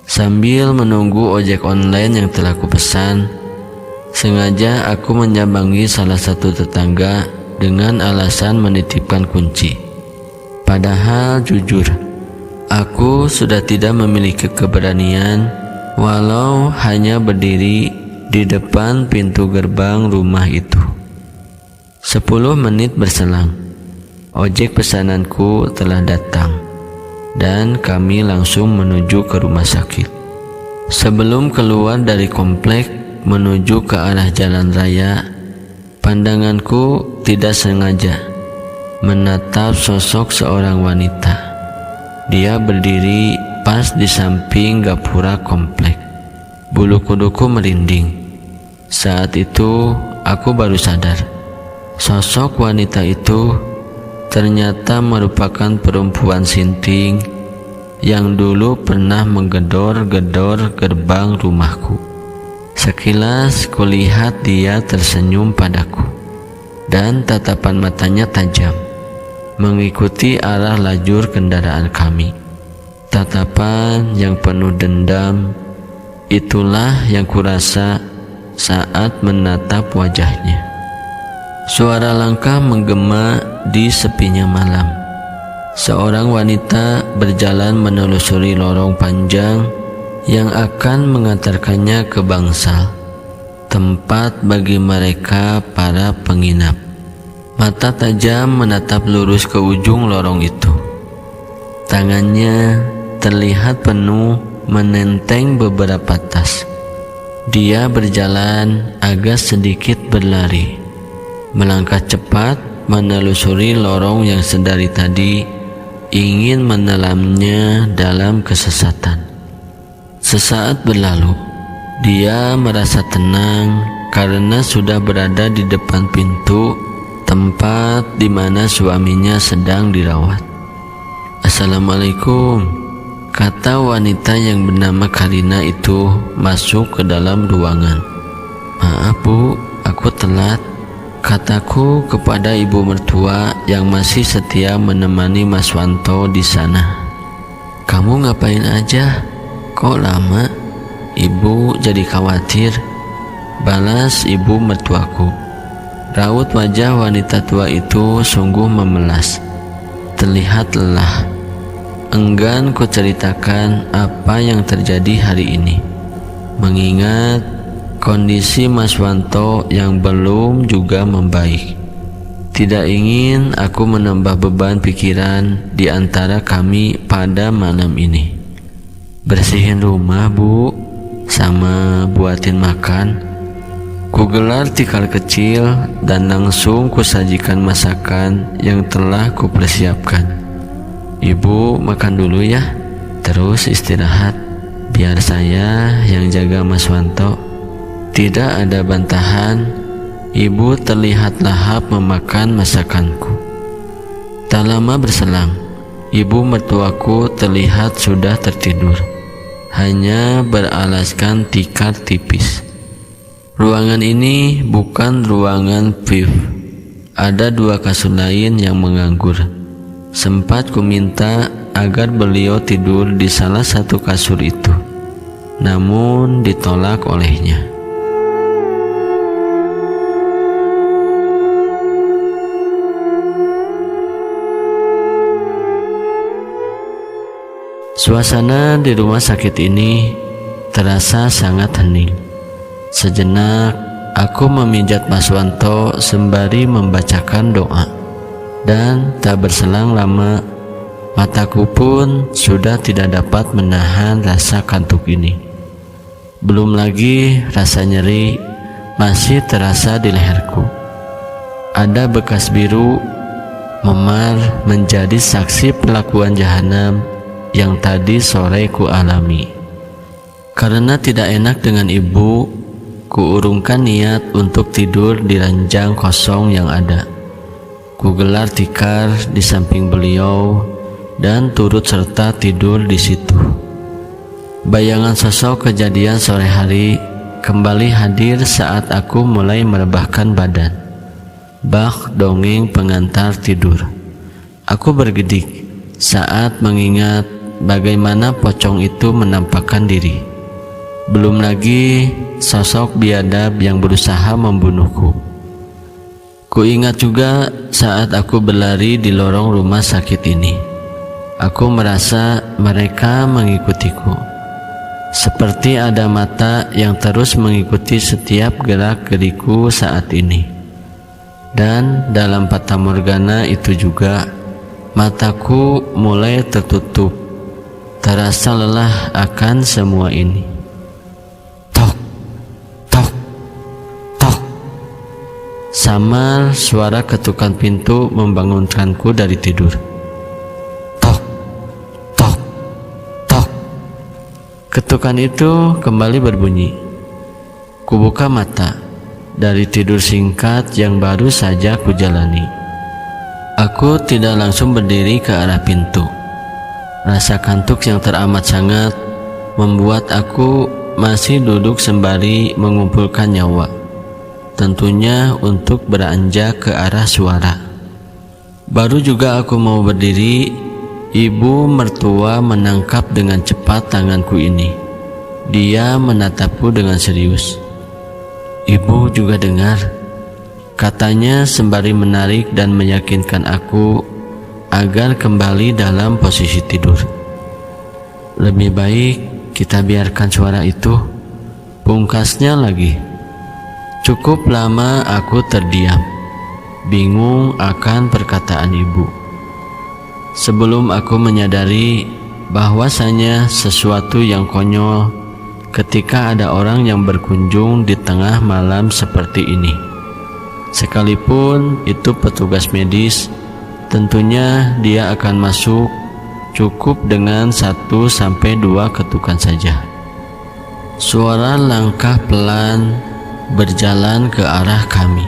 Sambil menunggu ojek online yang telah kupesan, sengaja aku menyambangi salah satu tetangga dengan alasan menitipkan kunci. Padahal jujur, aku sudah tidak memiliki keberanian walau hanya berdiri di depan pintu gerbang rumah itu. 10 menit berselang, ojek pesananku telah datang dan kami langsung menuju ke rumah sakit. Sebelum keluar dari komplek menuju ke arah jalan raya, pandanganku tidak sengaja menatap sosok seorang wanita. Dia berdiri pas di samping gapura komplek. Bulu kuduku merinding. Saat itu aku baru sadar, sosok wanita itu ternyata merupakan perempuan sinting yang dulu pernah menggedor-gedor gerbang rumahku. Sekilas kulihat dia tersenyum padaku dan tatapan matanya tajam mengikuti arah lajur kendaraan kami. Tatapan yang penuh dendam, itulah yang kurasa saat menatap wajahnya. Suara langkah menggema di sepinya malam. Seorang wanita berjalan menelusuri lorong panjang yang akan mengantarkannya ke bangsal, tempat bagi mereka para penginap. Mata tajam menatap lurus ke ujung lorong itu. Tangannya terlihat penuh menenteng beberapa tas. Dia berjalan agak sedikit berlari, melangkah cepat menelusuri lorong yang sedari tadi ingin menelamnya dalam kesesatan. Sesaat berlalu, dia merasa tenang karena sudah berada di depan pintu tempat di mana suaminya sedang dirawat. "Assalamualaikum," kata wanita yang bernama Karina itu masuk ke dalam ruangan. "Maaf Bu, aku telat," kataku kepada ibu mertua yang masih setia menemani Mas Wanto di sana. "Kamu ngapain aja? Kok lama?" Ibu jadi khawatir, balas ibu mertuaku. Raut wajah wanita tua itu sungguh memelas. terlihat lelah. Enggan ku ceritakan apa yang terjadi hari ini, mengingat kondisi Mas Wanto yang belum juga membaik. Tidak ingin aku menambah beban pikiran di antara kami pada malam ini. Bersihin rumah, Bu, sama buatin makan. Ku gelar tikar kecil dan langsung kusajikan masakan yang telah kupersiapkan. Ibu makan dulu ya, terus istirahat, biar saya yang jaga Mas Wanto. Tidak ada bantahan, ibu terlihat lahap memakan masakanku. Tak lama berselang, ibu mertuaku terlihat sudah tertidur, hanya beralaskan tikar tipis. Ruangan ini bukan ruangan PIV. Ada 2 kasur lain yang menganggur. Sempat ku minta agar beliau tidur di salah satu kasur itu, namun ditolak olehnya. Suasana di rumah sakit ini terasa sangat hening. Sejenak aku memijat Mas Wanto sembari membacakan doa, dan tak berselang lama mataku pun sudah tidak dapat menahan rasa kantuk ini. Belum lagi rasa nyeri masih terasa di leherku. Ada bekas biru memar menjadi saksi perlakuan jahanam yang tadi sore ku alami. Karena tidak enak dengan ibu, ku urungkan niat untuk tidur di ranjang kosong yang ada. Ku gelar tikar di samping beliau dan turut serta tidur di situ. Bayangan sosok kejadian sore hari kembali hadir saat aku mulai merebahkan badan. Bak dongeng pengantar tidur. Aku bergedik saat mengingat bagaimana pocong itu menampakkan diri. Belum lagi sosok biadab yang berusaha membunuhku. Ku ingat juga saat aku berlari di lorong rumah sakit ini. Aku merasa mereka mengikutiku. Seperti ada mata yang terus mengikuti setiap gerak-geriku saat ini. Dan dalam fata morgana itu juga, mataku mulai tertutup. Terasa lelah akan semua ini. Samar suara ketukan pintu membangunkanku dari tidur. Tok, tok, tok. Ketukan itu kembali berbunyi. Kubuka mata dari tidur singkat yang baru saja kujalani. Aku tidak langsung berdiri ke arah pintu. Rasa kantuk yang teramat sangat membuat aku masih duduk sembari mengumpulkan nyawa. Tentunya untuk beranjak ke arah suara. Baru juga aku mau berdiri, ibu mertua menangkap dengan cepat tanganku ini. Dia menatapku dengan serius. Ibu juga dengar, katanya sembari menarik dan meyakinkan aku agar kembali dalam posisi tidur. Lebih baik kita biarkan suara itu, pungkasnya lagi. Cukup lama aku terdiam, bingung akan perkataan ibu. Sebelum aku menyadari bahwasanya sesuatu yang konyol ketika ada orang yang berkunjung di tengah malam seperti ini. Sekalipun itu petugas medis, tentunya dia akan masuk cukup dengan 1-2 ketukan saja. Suara langkah pelan berjalan ke arah kami,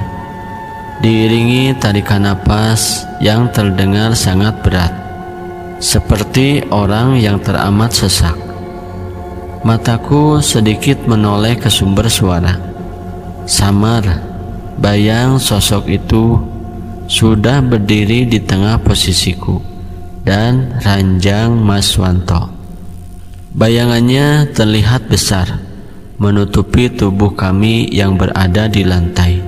diiringi tarikan napas yang terdengar sangat berat, seperti orang yang teramat sesak. Mataku sedikit menoleh ke sumber suara. Samar, bayang sosok itu sudah berdiri di tengah posisiku dan ranjang Mas Wanto. Bayangannya terlihat besar, menutupi tubuh kami yang berada di lantai.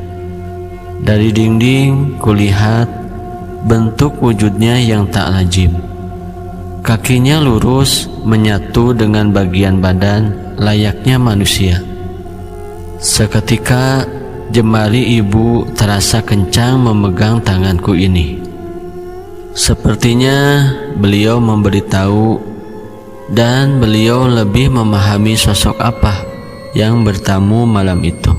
Dari dinding kulihat bentuk wujudnya yang tak lazim. Kakinya lurus menyatu dengan bagian badan layaknya manusia. Seketika jemari ibu terasa kencang memegang tanganku ini. Sepertinya beliau memberitahu, dan beliau lebih memahami sosok apa yang bertamu malam itu.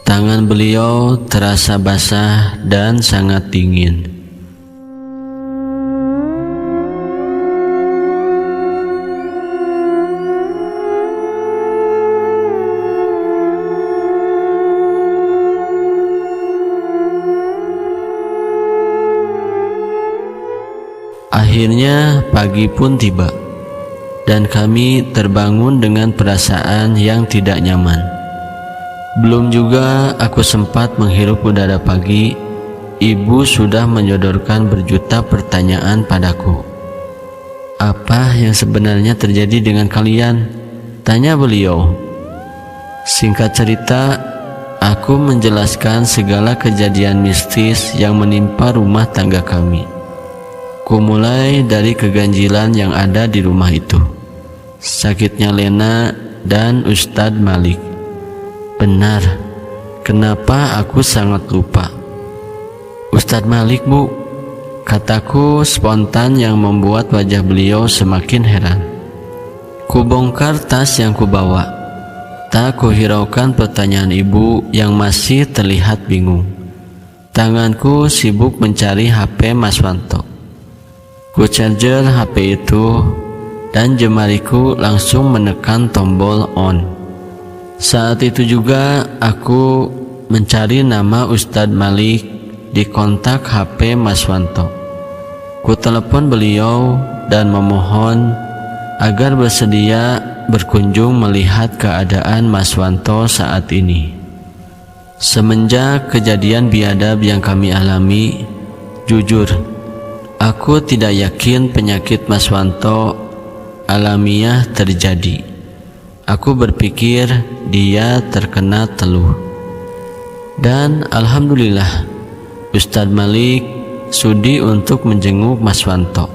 Tangan beliau terasa basah dan sangat dingin. Akhirnya pagi pun tiba, dan kami terbangun dengan perasaan yang tidak nyaman. Belum juga aku sempat menghirup udara pagi, ibu sudah menyodorkan berjuta pertanyaan padaku. "Apa yang sebenarnya terjadi dengan kalian?" tanya beliau. Singkat cerita, aku menjelaskan segala kejadian mistis yang menimpa rumah tangga kami. Kumulai dari keganjilan yang ada di rumah itu, sakitnya Lena dan Ustadz Malik. Benar, kenapa aku sangat lupa? "Ustadz Malik, Bu," kataku spontan yang membuat wajah beliau semakin heran. Kubongkar tas yang kubawa. Tak kuhiraukan pertanyaan ibu yang masih terlihat bingung. Tanganku sibuk mencari HP Mas Wanto. Ku charger HP itu dan jemariku langsung menekan tombol on. Saat itu juga aku mencari nama Ustadz Malik di kontak HP Mas Wanto. Ku telepon beliau dan memohon agar bersedia berkunjung melihat keadaan Mas Wanto saat ini. Semenjak kejadian biadab yang kami alami, jujur, aku tidak yakin penyakit Mas Wanto alamiah terjadi. Aku berpikir dia terkena teluh. Dan alhamdulillah, Ustadz Malik sudi untuk menjenguk Mas Wanto,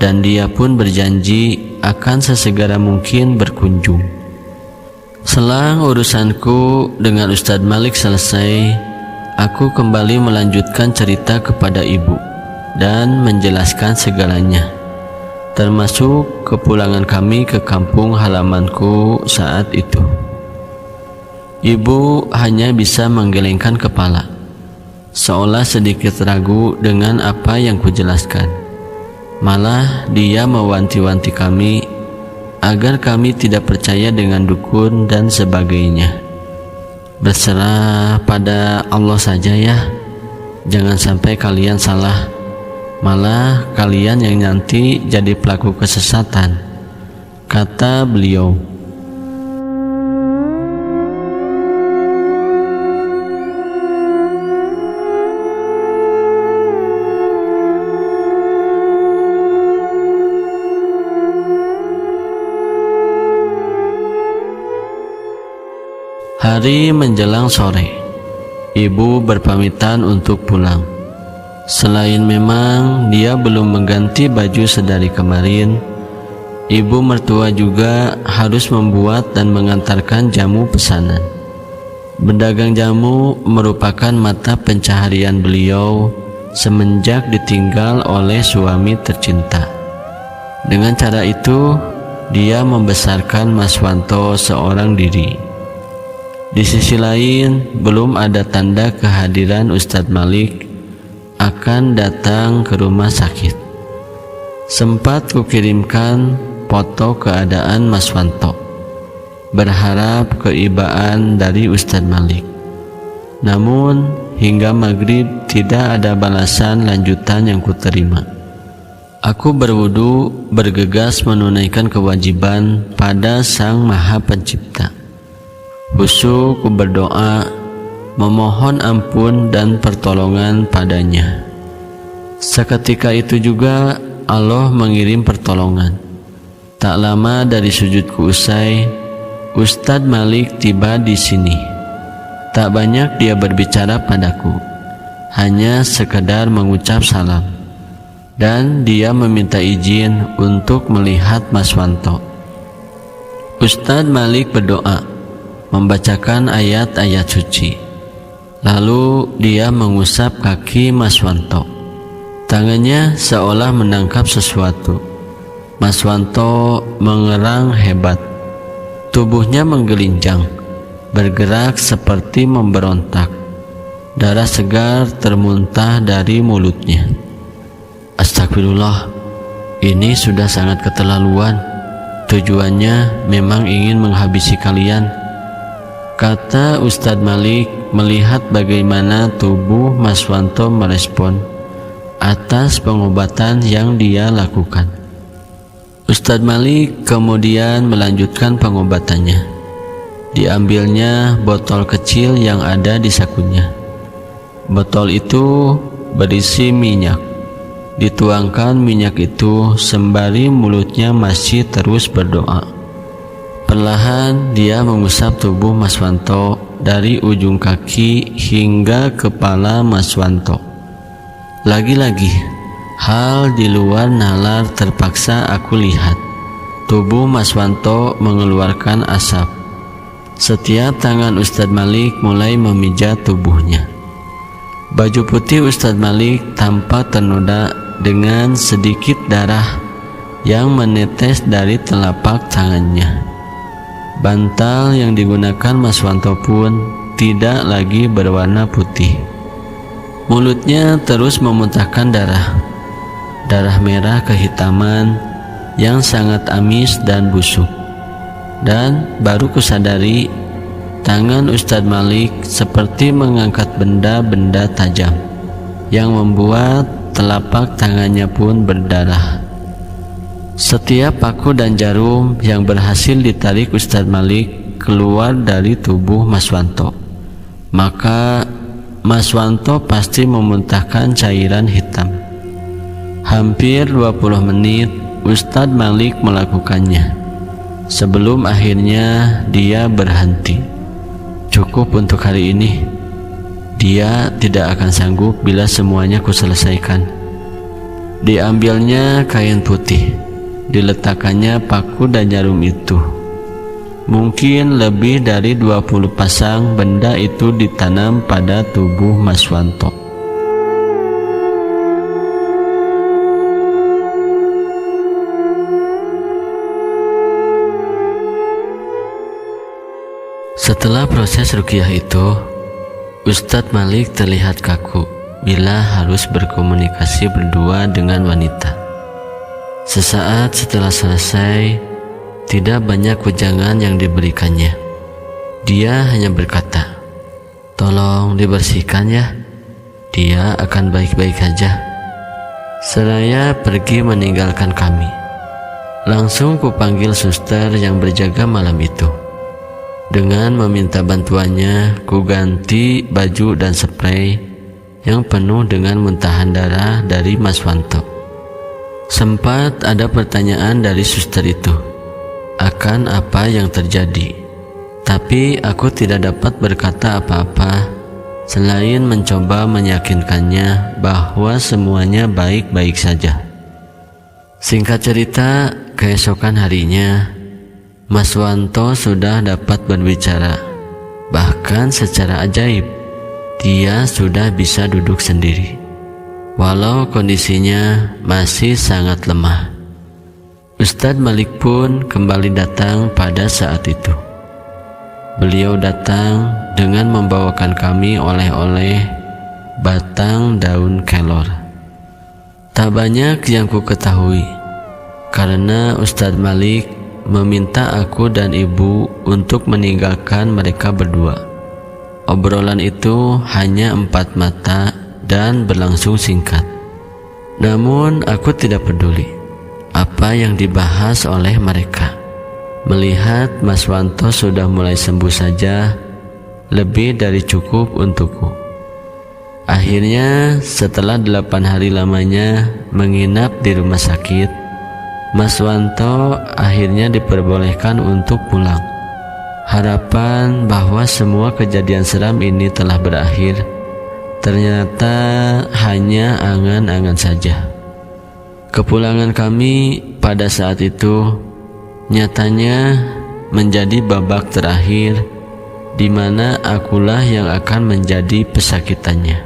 dan dia pun berjanji akan sesegera mungkin berkunjung. Selang urusanku dengan Ustadz Malik selesai, aku kembali melanjutkan cerita kepada ibu dan menjelaskan segalanya, termasuk kepulangan kami ke kampung halamanku saat itu. Ibu hanya bisa menggelengkan kepala, seolah sedikit ragu dengan apa yang kujelaskan. Malah dia mewanti-wanti kami agar kami tidak percaya dengan dukun dan sebagainya. Berserah pada Allah saja ya, jangan sampai kalian salah, malah kalian yang nanti jadi pelaku kesesatan, kata beliau. Hari menjelang sore, ibu berpamitan untuk pulang. Selain memang dia belum mengganti baju sedari kemarin, ibu mertua juga harus membuat dan mengantarkan jamu pesanan. Berdagang jamu merupakan mata pencaharian beliau semenjak ditinggal oleh suami tercinta. Dengan cara itu, dia membesarkan Mas Wanto seorang diri. Di sisi lain, belum ada tanda kehadiran Ustadz Malik akan datang ke rumah sakit. Sempat kukirimkan foto keadaan Mas Wanto, berharap keibaan dari Ustadz Malik. Namun hingga maghrib tidak ada balasan lanjutan yang kuterima. Aku berwudu, bergegas menunaikan kewajiban pada Sang Maha Pencipta. Khusyuk ku berdoa, memohon ampun dan pertolongan padanya. Seketika itu juga Allah mengirim pertolongan. Tak lama dari sujudku usai, Ustadz Malik tiba di sini. Tak banyak dia berbicara padaku, hanya sekedar mengucap salam, dan dia meminta izin untuk melihat Mas Wanto. Ustadz Malik berdoa, membacakan ayat-ayat suci. Lalu dia mengusap kaki Mas Wanto. Tangannya seolah menangkap sesuatu. Mas Wanto mengerang hebat. Tubuhnya menggelinjang, bergerak seperti memberontak. Darah segar termuntah dari mulutnya. Astagfirullah, ini sudah sangat keterlaluan. Tujuannya memang ingin menghabisi kalian, kata Ustadz Malik melihat bagaimana tubuh Mas Wanto merespon atas pengobatan yang dia lakukan. Ustadz Malik kemudian melanjutkan pengobatannya. Diambilnya botol kecil yang ada di sakunya. Botol itu berisi minyak. Dituangkan minyak itu sembari mulutnya masih terus berdoa. Perlahan dia mengusap tubuh Mas Wanto dari ujung kaki hingga kepala Mas Wanto. Lagi-lagi, hal di luar nalar terpaksa aku lihat. Tubuh Mas Wanto mengeluarkan asap. Setiap tangan Ustadz Malik mulai memijat tubuhnya. Baju putih Ustadz Malik tampak ternoda dengan sedikit darah yang menetes dari telapak tangannya. Bantal yang digunakan Mas Wanto pun tidak lagi berwarna putih. Mulutnya terus memuntahkan darah merah kehitaman yang sangat amis dan busuk. Dan baru kusadari, tangan Ustadz Malik seperti mengangkat benda-benda tajam yang membuat telapak tangannya pun berdarah. Setiap paku dan jarum yang berhasil ditarik Ustadz Malik keluar dari tubuh Mas Wanto, maka Mas Wanto pasti memuntahkan cairan hitam. Hampir 20 menit Ustadz Malik melakukannya. Sebelum akhirnya dia berhenti. Cukup untuk hari ini. Dia tidak akan sanggup bila semuanya kuselesaikan. Diambilnya kain putih, diletakkannya paku dan jarum itu. Mungkin lebih dari 20 pasang benda itu ditanam pada tubuh Mas Wanto. Setelah proses ruqyah itu, Ustadz Malik terlihat kaku bila harus berkomunikasi berdua dengan wanita. Sesaat setelah selesai, tidak banyak wejangan yang diberikannya. Dia hanya berkata, "Tolong dibersihkan ya, dia akan baik-baik saja." Seraya pergi meninggalkan kami. Langsung kupanggil suster yang berjaga malam itu. Dengan meminta bantuannya, ku ganti baju dan spray yang penuh dengan muntahan darah dari Mas Wanto. Sempat ada pertanyaan dari suster itu akan apa yang terjadi, tapi aku tidak dapat berkata apa-apa selain mencoba meyakinkannya bahwa semuanya baik-baik saja. Singkat cerita, keesokan harinya Mas Wanto sudah dapat berbicara. Bahkan secara ajaib, dia sudah bisa duduk sendiri, walau kondisinya masih sangat lemah. Ustadz Malik pun kembali datang pada saat itu. Beliau datang dengan membawakan kami oleh-oleh batang daun kelor. Tak banyak yang ku ketahui, karena Ustadz Malik meminta aku dan ibu untuk meninggalkan mereka berdua. Obrolan itu hanya 4 mata dan berlangsung singkat. Namun aku tidak peduli apa yang dibahas oleh mereka. Melihat Mas Wanto sudah mulai sembuh saja lebih dari cukup untukku. Akhirnya setelah 8 hari lamanya menginap di rumah sakit, Mas Wanto akhirnya diperbolehkan untuk pulang. Harapan bahwa semua kejadian seram ini telah berakhir Ternyata hanya angan-angan saja. Kepulangan kami pada saat itu nyatanya menjadi babak terakhir di mana akulah yang akan menjadi pesakitannya.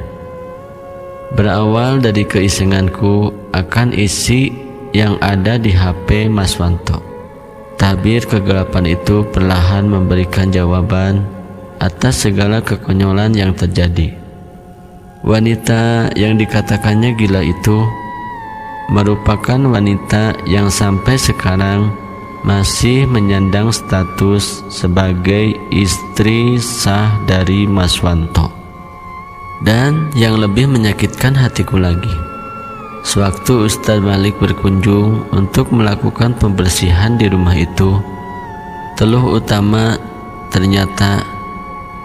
Berawal dari keisenganku akan isi yang ada di HP Mas Wanto, tabir kegelapan itu perlahan memberikan jawaban atas segala kekonyolan yang terjadi. Wanita yang dikatakannya gila itu merupakan wanita yang sampai sekarang masih menyandang status sebagai istri sah dari Mas Wanto. Dan yang lebih menyakitkan hatiku lagi, sewaktu Ustadz Malik berkunjung untuk melakukan pembersihan di rumah itu, teluh utama ternyata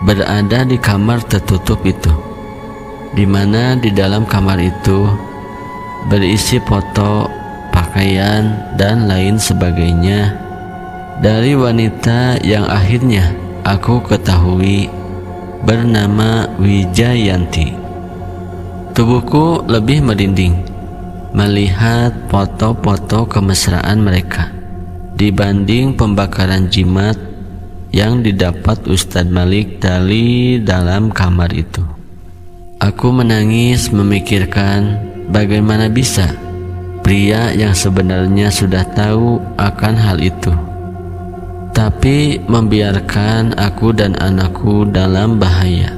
berada di kamar tertutup itu, di mana di dalam kamar itu berisi foto, pakaian, dan lain sebagainya dari wanita yang akhirnya aku ketahui bernama Wijayanti. Tubuhku lebih merinding melihat foto-foto kemesraan mereka dibanding pembakaran jimat yang didapat Ustadz Malik dari dalam kamar itu. Aku menangis memikirkan bagaimana bisa pria yang sebenarnya sudah tahu akan hal itu, tapi membiarkan aku dan anakku dalam bahaya.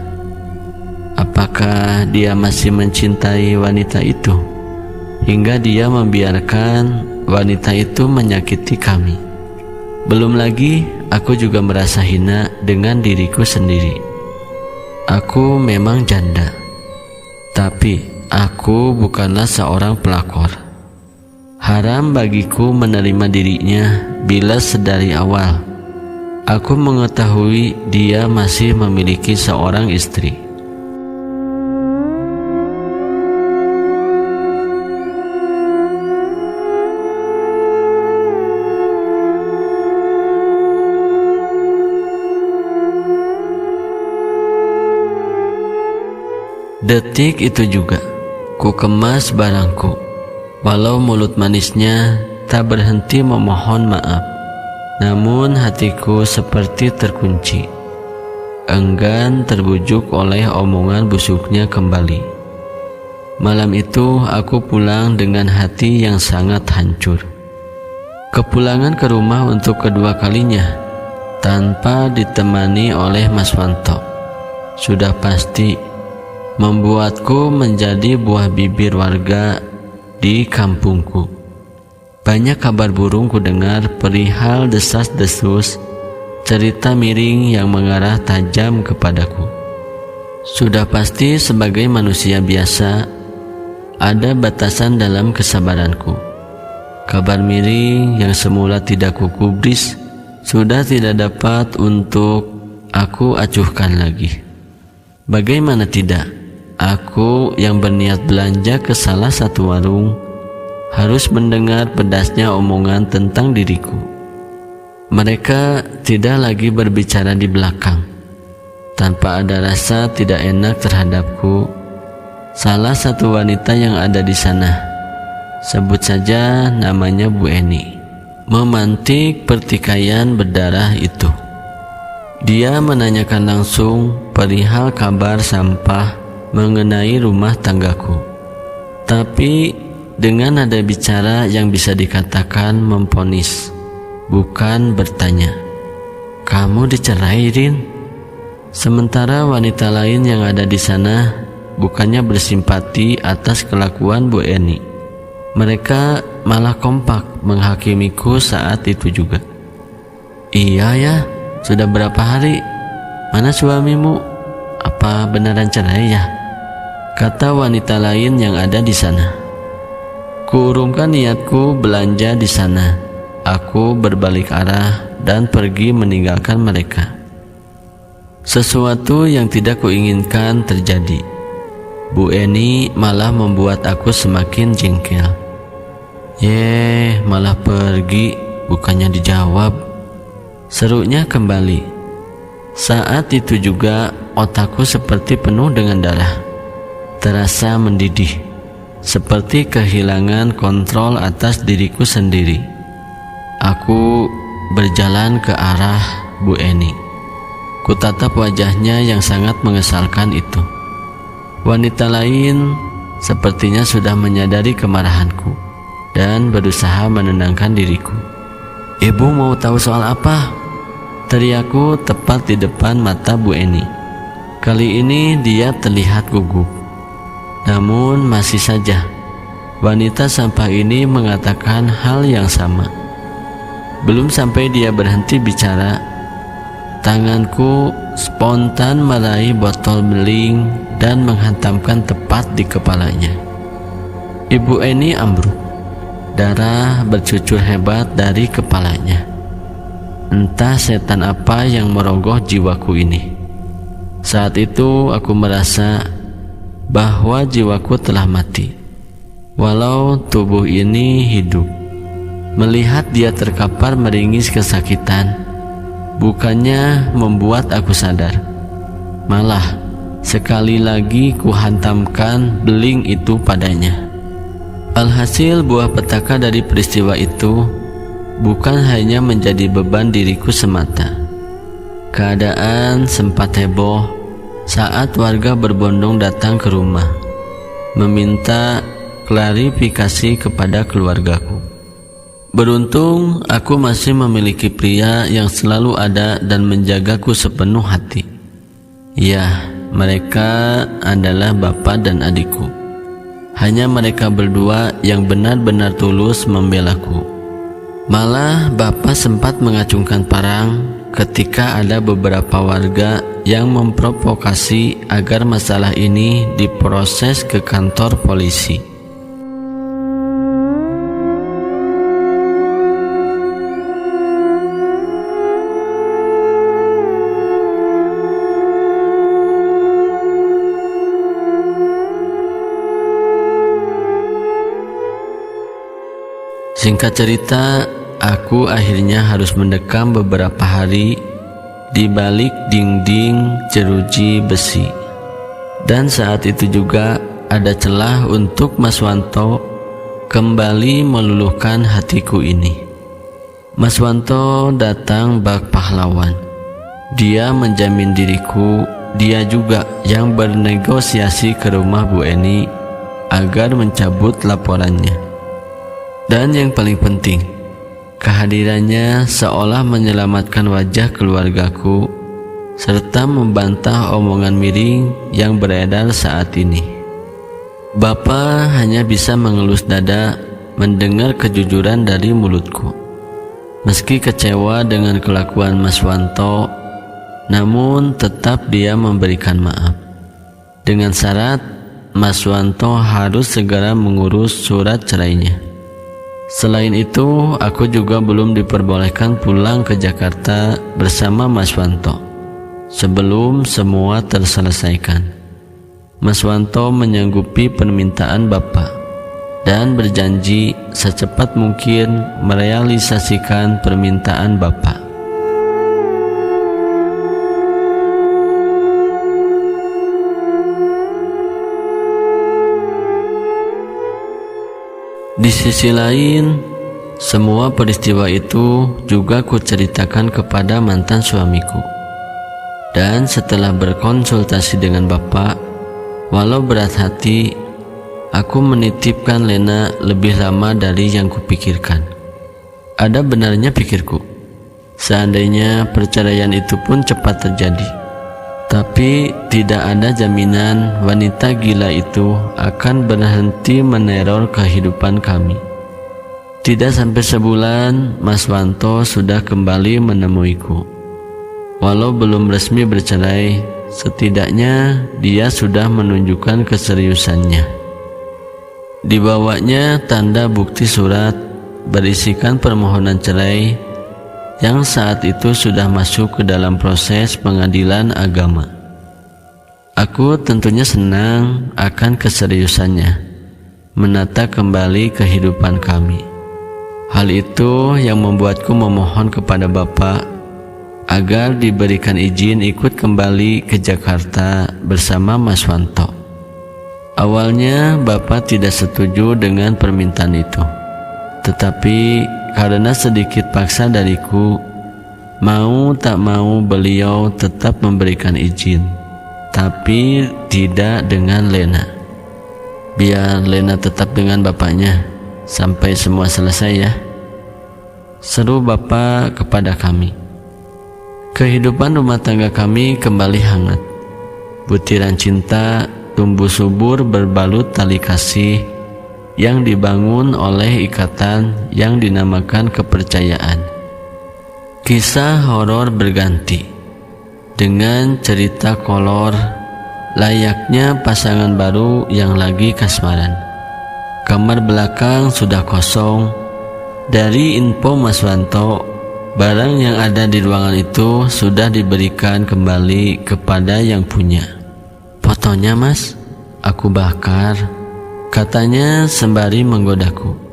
Apakah dia masih mencintai wanita itu hingga dia membiarkan wanita itu menyakiti kami? Belum lagi aku juga merasa hina dengan diriku sendiri. Aku memang janda, tapi aku bukanlah seorang pelakor. Haram bagiku menerima dirinya bila sedari awal aku mengetahui dia masih memiliki seorang istri. Detik itu juga ku kemas barangku, walau mulut manisnya tak berhenti memohon maaf, namun hatiku seperti terkunci, enggan terbujuk oleh omongan busuknya kembali. Malam itu aku pulang dengan hati yang sangat hancur. Kepulangan ke rumah untuk kedua kalinya tanpa ditemani oleh Mas Wanto sudah pasti membuatku menjadi buah bibir warga di kampungku. Banyak kabar burung ku dengar perihal desas-desus, cerita miring yang mengarah tajam kepadaku. Sudah pasti sebagai manusia biasa, ada batasan dalam kesabaranku. Kabar miring yang semula tidak kugubris sudah tidak dapat untuk aku acuhkan lagi. Bagaimana tidak? Aku yang berniat belanja ke salah satu warung harus mendengar pedasnya omongan tentang diriku. Mereka tidak lagi berbicara di belakang tanpa ada rasa tidak enak terhadapku. Salah satu wanita yang ada di sana, sebut saja namanya Bu Eni, memantik pertikaian berdarah itu. Dia menanyakan langsung perihal kabar sampah mengenai rumah tanggaku, tapi dengan nada bicara yang bisa dikatakan memponis, bukan bertanya, "Kamu dicerai, Rin?" Sementara wanita lain yang ada di sana bukannya bersimpati atas kelakuan Bu Eni, mereka malah kompak menghakimiku saat itu juga. "Iya ya, sudah berapa hari? Mana suamimu? Apa beneran cerai ya?" kata wanita lain yang ada di sana. Kuurungkan niatku belanja di sana. Aku berbalik arah dan pergi meninggalkan mereka. Sesuatu yang tidak kuinginkan terjadi. Bu Eni malah membuat aku semakin jengkel. Malah pergi, bukannya dijawab, serunya kembali. Saat itu juga otakku seperti penuh dengan darah. terasa mendidih, seperti kehilangan kontrol atas diriku sendiri. Aku berjalan ke arah Bu Eni. Kutatap wajahnya yang sangat mengesalkan itu. Wanita lain sepertinya sudah menyadari kemarahanku dan berusaha menenangkan diriku. "Ibu mau tahu soal apa?" teriakku tepat di depan mata Bu Eni. Kali ini dia terlihat gugup. Namun masih saja wanita sampah ini mengatakan hal yang sama. Belum sampai dia berhenti bicara, tanganku spontan meraih botol beling dan menghantamkan tepat di kepalanya. Ibu Eni ambruk. Darah bercucur hebat dari kepalanya. Entah setan apa yang merogoh jiwaku ini. Saat itu aku merasa bahwa jiwaku telah mati, walau tubuh ini hidup. Melihat dia terkapar meringis kesakitan bukannya membuat aku sadar, malah sekali lagi kuhantamkan beling itu padanya. Alhasil buah petaka dari peristiwa itu bukan hanya menjadi beban diriku semata. Keadaan sempat heboh saat warga berbondong datang ke rumah meminta klarifikasi kepada keluargaku. Beruntung aku masih memiliki pria yang selalu ada dan menjagaku sepenuh hati. Ya, mereka adalah bapak dan adikku. Hanya mereka berdua yang benar-benar tulus membelaku. Malah bapak sempat mengacungkan parang ketika ada beberapa warga yang memprovokasi agar masalah ini diproses ke kantor polisi. Singkat cerita, aku akhirnya harus mendekam beberapa hari di balik dinding jeruji besi. Dan saat itu juga ada celah untuk Mas Wanto kembali meluluhkan hatiku ini. Mas Wanto datang bak pahlawan. Dia menjamin diriku, dia juga yang bernegosiasi ke rumah Bu Eni agar mencabut laporannya. Dan yang paling penting, kehadirannya seolah menyelamatkan wajah keluargaku serta membantah omongan miring yang beredar saat ini. Bapak hanya bisa mengelus dada mendengar kejujuran dari mulutku. Meski kecewa dengan kelakuan Mas Wanto, namun tetap dia memberikan maaf. Dengan syarat Mas Wanto harus segera mengurus surat cerainya. Selain itu, aku juga belum diperbolehkan pulang ke Jakarta bersama Mas Wanto sebelum semua terselesaikan. Mas Wanto menyanggupi permintaan Bapak dan berjanji secepat mungkin merealisasikan permintaan Bapak. Di sisi lain, semua peristiwa itu juga kuceritakan kepada mantan suamiku. Dan setelah berkonsultasi dengan Bapak, walau berat hati, aku menitipkan Lena lebih lama dari yang kupikirkan. Ada benarnya pikirku, seandainya perceraian itu pun cepat terjadi. Tapi tidak ada jaminan wanita gila itu akan berhenti meneror kehidupan kami. Tidak sampai sebulan, Mas Wanto sudah kembali menemuiku. Walau belum resmi bercerai, setidaknya dia sudah menunjukkan keseriusannya. Dibawanya tanda bukti surat berisikan permohonan cerai yang saat itu sudah masuk ke dalam proses pengadilan agama. Aku tentunya senang akan keseriusannya menata kembali kehidupan kami. Hal itu yang membuatku memohon kepada Bapak agar diberikan izin ikut kembali ke Jakarta bersama Mas Wanto. Awalnya Bapak tidak setuju dengan permintaan itu, tetapi karena sedikit paksa dariku, mau tak mau beliau tetap memberikan izin, tapi tidak dengan Lena. Biar Lena tetap dengan bapaknya sampai semua selesai ya, seru Bapak kepada kami. Kehidupan rumah tangga kami kembali hangat. Butiran cinta tumbuh subur berbalut tali kasih yang dibangun oleh ikatan yang dinamakan kepercayaan. Kisah horor berganti dengan cerita kolor layaknya pasangan baru yang lagi kasmaran. Kamar belakang sudah kosong. Dari info Mas Wanto, barang yang ada di ruangan itu sudah diberikan kembali kepada yang punya. Fotonya Mas, aku bakar, katanya sembari menggodaku.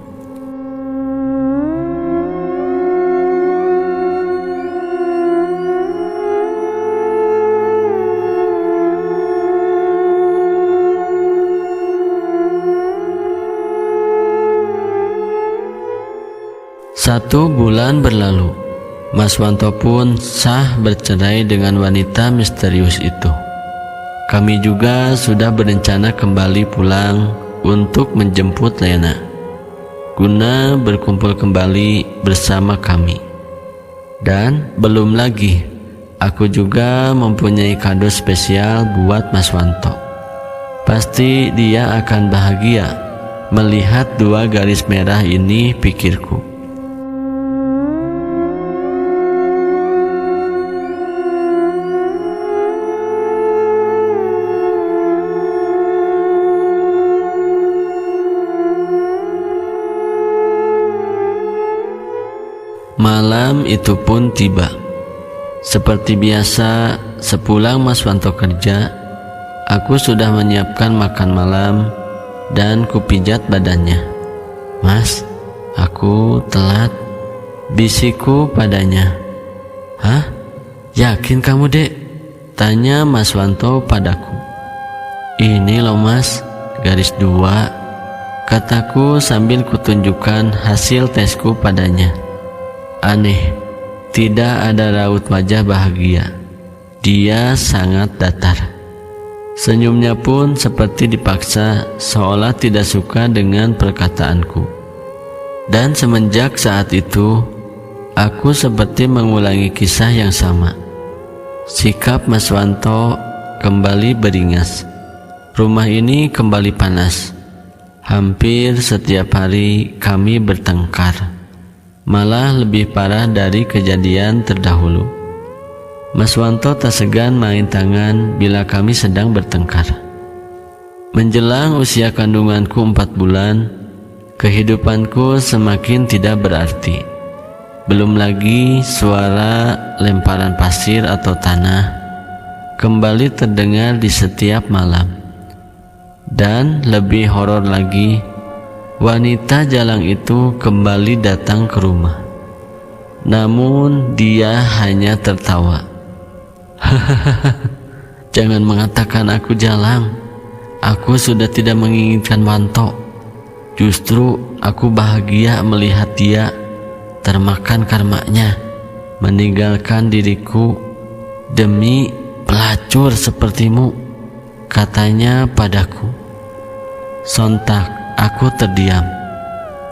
Satu bulan berlalu, Mas Wanto pun sah bercerai dengan wanita misterius itu. Kami juga sudah berencana kembali pulang untuk menjemput Lena, guna berkumpul kembali bersama kami. Dan belum lagi, aku juga mempunyai kado spesial buat Mas Wanto. Pasti dia akan bahagia melihat 2 garis merah ini, pikirku. Malam itu pun tiba. Seperti biasa, sepulang Mas Wanto kerja, aku sudah menyiapkan makan malam dan kupijat badannya. Mas, aku telat, bisikku padanya. Hah? Yakin kamu dek? Tanya Mas Wanto padaku. Ini loh Mas, garis 2, kataku sambil kutunjukkan hasil tesku padanya. Aneh, tidak ada raut wajah bahagia. Dia sangat datar. Senyumnya pun seperti dipaksa, seolah tidak suka dengan perkataanku. Dan semenjak saat itu, aku seperti mengulangi kisah yang sama. Sikap Mas Wanto kembali beringas. Rumah ini kembali panas. Hampir setiap hari kami bertengkar. Malah lebih parah dari kejadian terdahulu. Mas Wanto tak segan main tangan bila kami sedang bertengkar. Menjelang usia kandunganku 4 bulan, kehidupanku semakin tidak berarti. Belum lagi suara lemparan pasir atau tanah kembali terdengar di setiap malam. Dan lebih horor lagi, wanita jalang itu kembali datang ke rumah. Namun dia hanya tertawa. Jangan mengatakan aku jalang. Aku sudah tidak menginginkan Wanto. Justru aku bahagia melihat dia termakan karmanya, meninggalkan diriku demi pelacur sepertimu, katanya padaku. Sontak aku terdiam,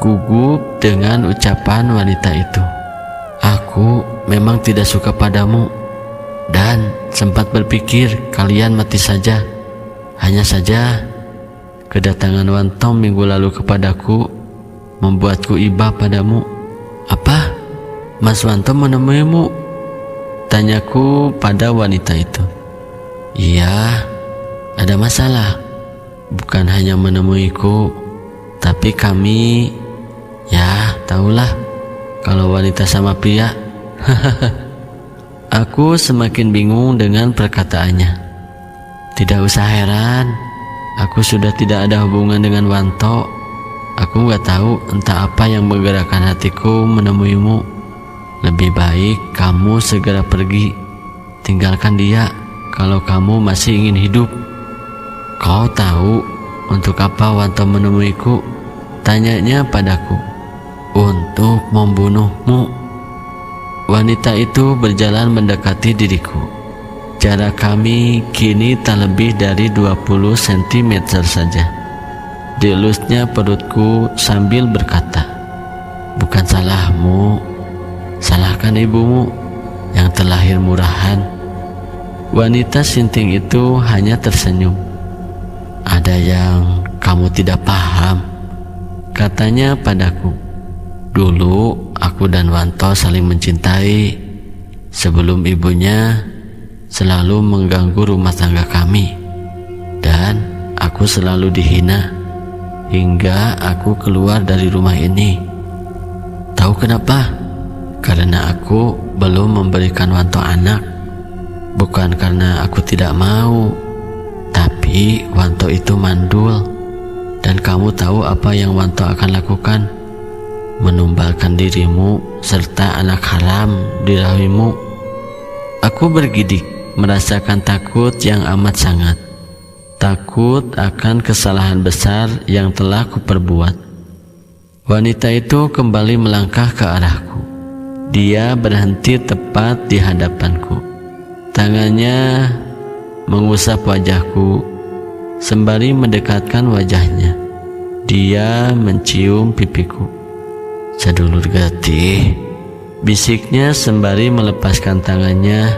gugup dengan ucapan wanita itu. Aku memang tidak suka padamu dan sempat berpikir kalian mati saja. Hanya saja kedatangan Wanto minggu lalu kepadaku membuatku iba padamu. Apa? Mas Wanto menemuimu? Tanyaku pada wanita itu. Iya, ada masalah. Bukan hanya menemuiku, tapi kami, ya tahulah kalau wanita sama pria. Aku semakin bingung dengan perkataannya. Tidak usah heran, aku sudah tidak ada hubungan dengan Wanto. Aku gak tahu entah apa yang menggerakkan hatiku menemuimu. Lebih baik kamu segera pergi, tinggalkan dia kalau kamu masih ingin hidup. Kau tahu "Untuk apa Wanto menemuiku?" tanyanya padaku. "Untuk membunuhmu." Wanita itu berjalan mendekati diriku. Jarak kami kini tak lebih dari 20 cm saja. Dielusnya perutku sambil berkata, "Bukan salahmu, salahkan ibumu yang terlahir murahan." Wanita sinting itu hanya tersenyum. "Ada yang kamu tidak paham," katanya padaku. "Dulu aku dan Wanto saling mencintai sebelum ibunya selalu mengganggu rumah tangga kami, dan aku selalu dihina hingga aku keluar dari rumah ini. Tahu kenapa? Karena aku belum memberikan Wanto anak. Bukan karena aku tidak mau, tapi Wanto itu mandul, dan kamu tahu apa yang Wanto akan lakukan? Menumbalkan dirimu serta anak haram di rahimmu." Aku bergidik, merasakan takut yang amat sangat. Takut akan kesalahan besar yang telah kuperbuat. Wanita itu kembali melangkah ke arahku. Dia berhenti tepat di hadapanku. Tangannya mengusap wajahku sembari mendekatkan wajahnya. Dia mencium pipiku. "Sedulur getih," bisiknya sembari melepaskan tangannya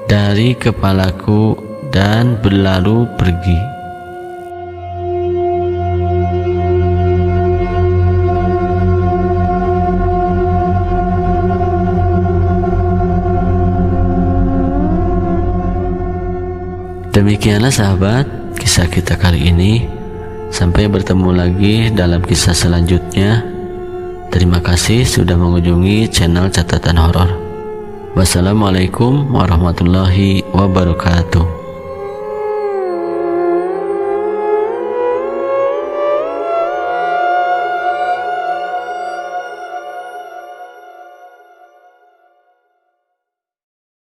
dari kepalaku dan berlalu pergi. Demikianlah sahabat, kisah kita kali ini. Sampai bertemu lagi dalam kisah selanjutnya. Terima kasih sudah mengunjungi channel Catatan Horor. Wassalamualaikum warahmatullahi wabarakatuh.